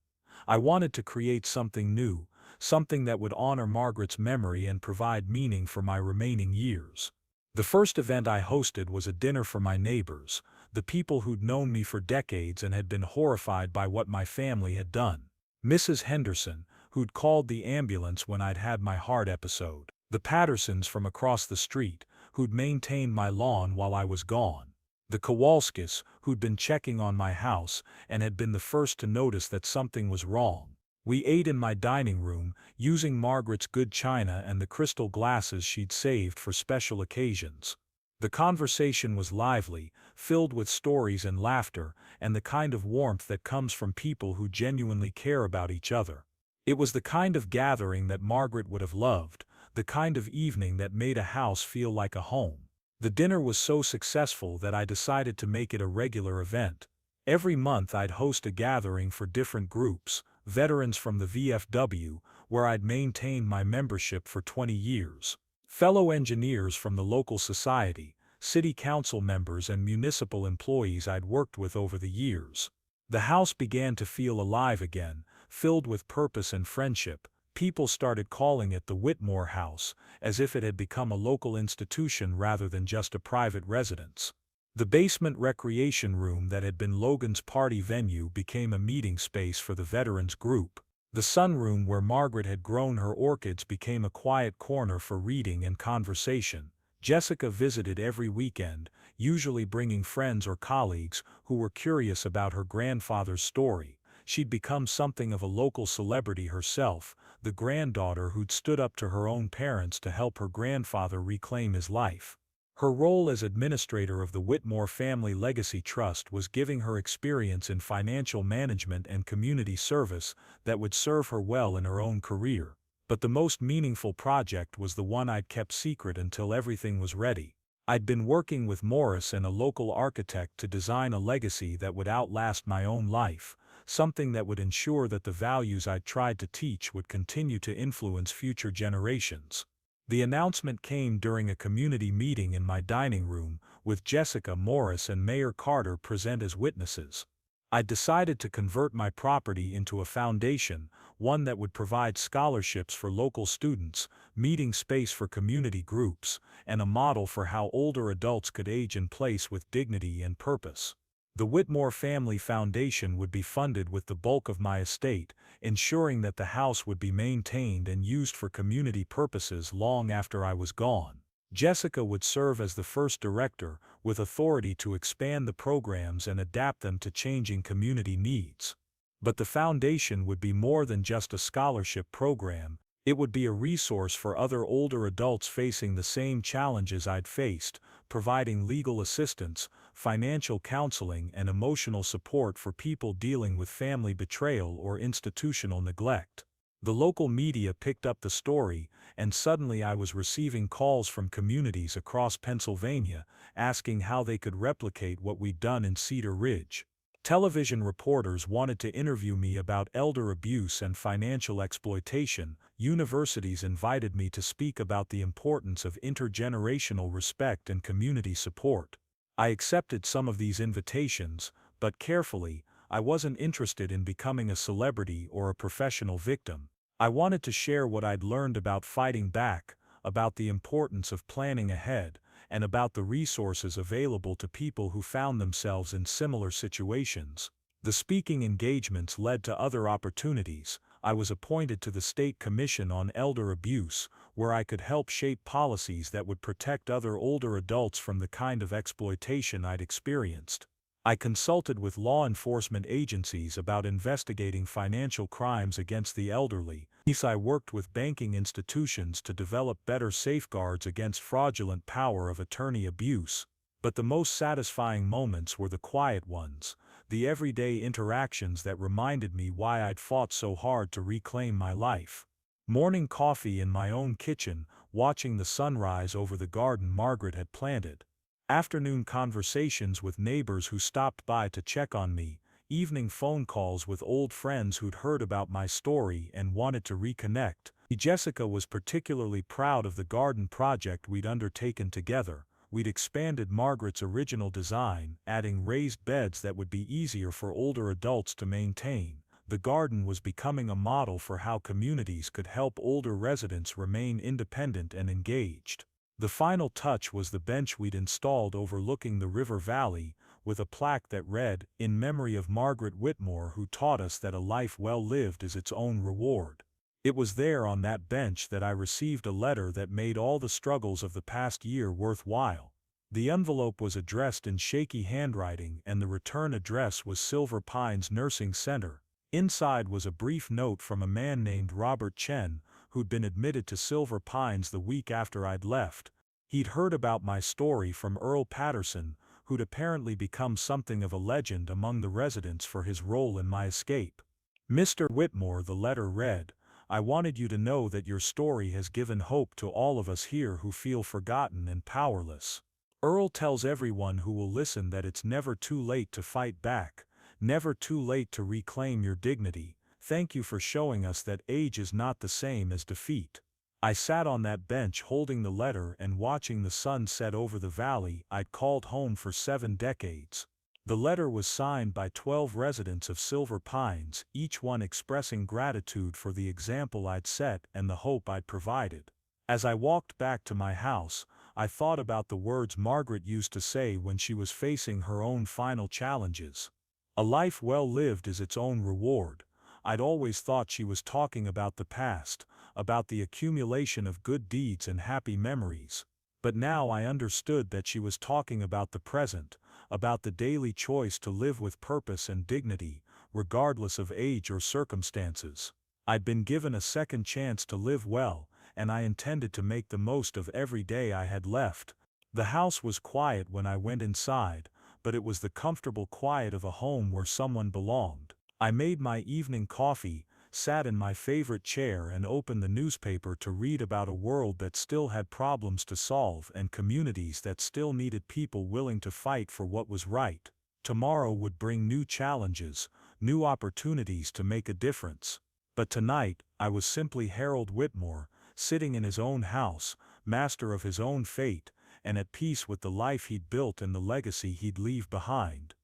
I wanted to create something new, something that would honor Margaret's memory and provide meaning for my remaining years. The first event I hosted was a dinner for my neighbors, the people who'd known me for decades and had been horrified by what my family had done. Mrs. Henderson, who'd called the ambulance when I'd had my heart episode. The Pattersons from across the street, who'd maintained my lawn while I was gone. The Kowalskis, who'd been checking on my house and had been the first to notice that something was wrong. We ate in my dining room, using Margaret's good china and the crystal glasses she'd saved for special occasions. The conversation was lively, filled with stories and laughter, and the kind of warmth that comes from people who genuinely care about each other. It was the kind of gathering that Margaret would have loved, the kind of evening that made a house feel like a home. The dinner was so successful that I decided to make it a regular event. Every month I'd host a gathering for different groups, veterans from the VFW, where I'd maintained my membership for 20 years, fellow engineers from the local society, city council members and municipal employees I'd worked with over the years. The house began to feel alive again, filled with purpose and friendship. People started calling it the Whitmore House, as if it had become a local institution rather than just a private residence. The basement recreation room that had been Logan's party venue became a meeting space for the veterans group. The sunroom where Margaret had grown her orchids became a quiet corner for reading and conversation. Jessica visited every weekend, usually bringing friends or colleagues who were curious about her grandfather's story. She'd become something of a local celebrity herself, the granddaughter who'd stood up to her own parents to help her grandfather reclaim his life. Her role as administrator of the Whitmore Family Legacy Trust was giving her experience in financial management and community service that would serve her well in her own career. But the most meaningful project was the one I'd kept secret until everything was ready. I'd been working with Morris and a local architect to design a legacy that would outlast my own life, something that would ensure that the values I'd tried to teach would continue to influence future generations. The announcement came during a community meeting in my dining room, with Jessica, Morris and Mayor Carter present as witnesses. I decided to convert my property into a foundation, one that would provide scholarships for local students, meeting space for community groups, and a model for how older adults could age in place with dignity and purpose. The Whitmore Family Foundation would be funded with the bulk of my estate, ensuring that the house would be maintained and used for community purposes long after I was gone. Jessica would serve as the first director, with authority to expand the programs and adapt them to changing community needs. But the foundation would be more than just a scholarship program. It would be a resource for other older adults facing the same challenges I'd faced, providing legal assistance, financial counseling and emotional support for people dealing with family betrayal or institutional neglect. The local media picked up the story, and suddenly I was receiving calls from communities across Pennsylvania asking how they could replicate what we'd done in Cedar Ridge. Television reporters wanted to interview me about elder abuse and financial exploitation. Universities invited me to speak about the importance of intergenerational respect and community support. I accepted some of these invitations, but carefully. I wasn't interested in becoming a celebrity or a professional victim. I wanted to share what I'd learned about fighting back, about the importance of planning ahead, and about the resources available to people who found themselves in similar situations. The speaking engagements led to other opportunities. I was appointed to the State Commission on Elder Abuse, where I could help shape policies that would protect other older adults from the kind of exploitation I'd experienced. I consulted with law enforcement agencies about investigating financial crimes against the elderly. I worked with banking institutions to develop better safeguards against fraudulent power of attorney abuse. But the most satisfying moments were the quiet ones, the everyday interactions that reminded me why I'd fought so hard to reclaim my life. Morning coffee in my own kitchen, watching the sunrise over the garden Margaret had planted. Afternoon conversations with neighbors who stopped by to check on me, evening phone calls with old friends who'd heard about my story and wanted to reconnect. Jessica was particularly proud of the garden project we'd undertaken together. We'd expanded Margaret's original design, adding raised beds that would be easier for older adults to maintain. The garden was becoming a model for how communities could help older residents remain independent and engaged. The final touch was the bench we'd installed overlooking the river valley, with a plaque that read, "In memory of Margaret Whitmore, who taught us that a life well lived is its own reward." It was there on that bench that I received a letter that made all the struggles of the past year worthwhile. The envelope was addressed in shaky handwriting and the return address was Silver Pines Nursing Center. Inside was a brief note from a man named Robert Chen, who'd been admitted to Silver Pines the week after I'd left. He'd heard about my story from Earl Patterson, who'd apparently become something of a legend among the residents for his role in my escape. "Mr. Whitmore," the letter read, "I wanted you to know that your story has given hope to all of us here who feel forgotten and powerless. Earl tells everyone who will listen that it's never too late to fight back, never too late to reclaim your dignity. Thank you for showing us that age is not the same as defeat." I sat on that bench holding the letter and watching the sun set over the valley I'd called home for 7 decades. The letter was signed by 12 residents of Silver Pines, each one expressing gratitude for the example I'd set and the hope I'd provided. As I walked back to my house, I thought about the words Margaret used to say when she was facing her own final challenges. "A life well lived is its own reward." I'd always thought she was talking about the past, about the accumulation of good deeds and happy memories. But now I understood that she was talking about the present, about the daily choice to live with purpose and dignity, regardless of age or circumstances. I'd been given a second chance to live well, and I intended to make the most of every day I had left. The house was quiet when I went inside, but it was the comfortable quiet of a home where someone belonged. I made my evening coffee, sat in my favorite chair and opened the newspaper to read about a world that still had problems to solve and communities that still needed people willing to fight for what was right. Tomorrow would bring new challenges, new opportunities to make a difference. But tonight, I was simply Harold Whitmore, sitting in his own house, master of his own fate, and at peace with the life he'd built and the legacy he'd leave behind.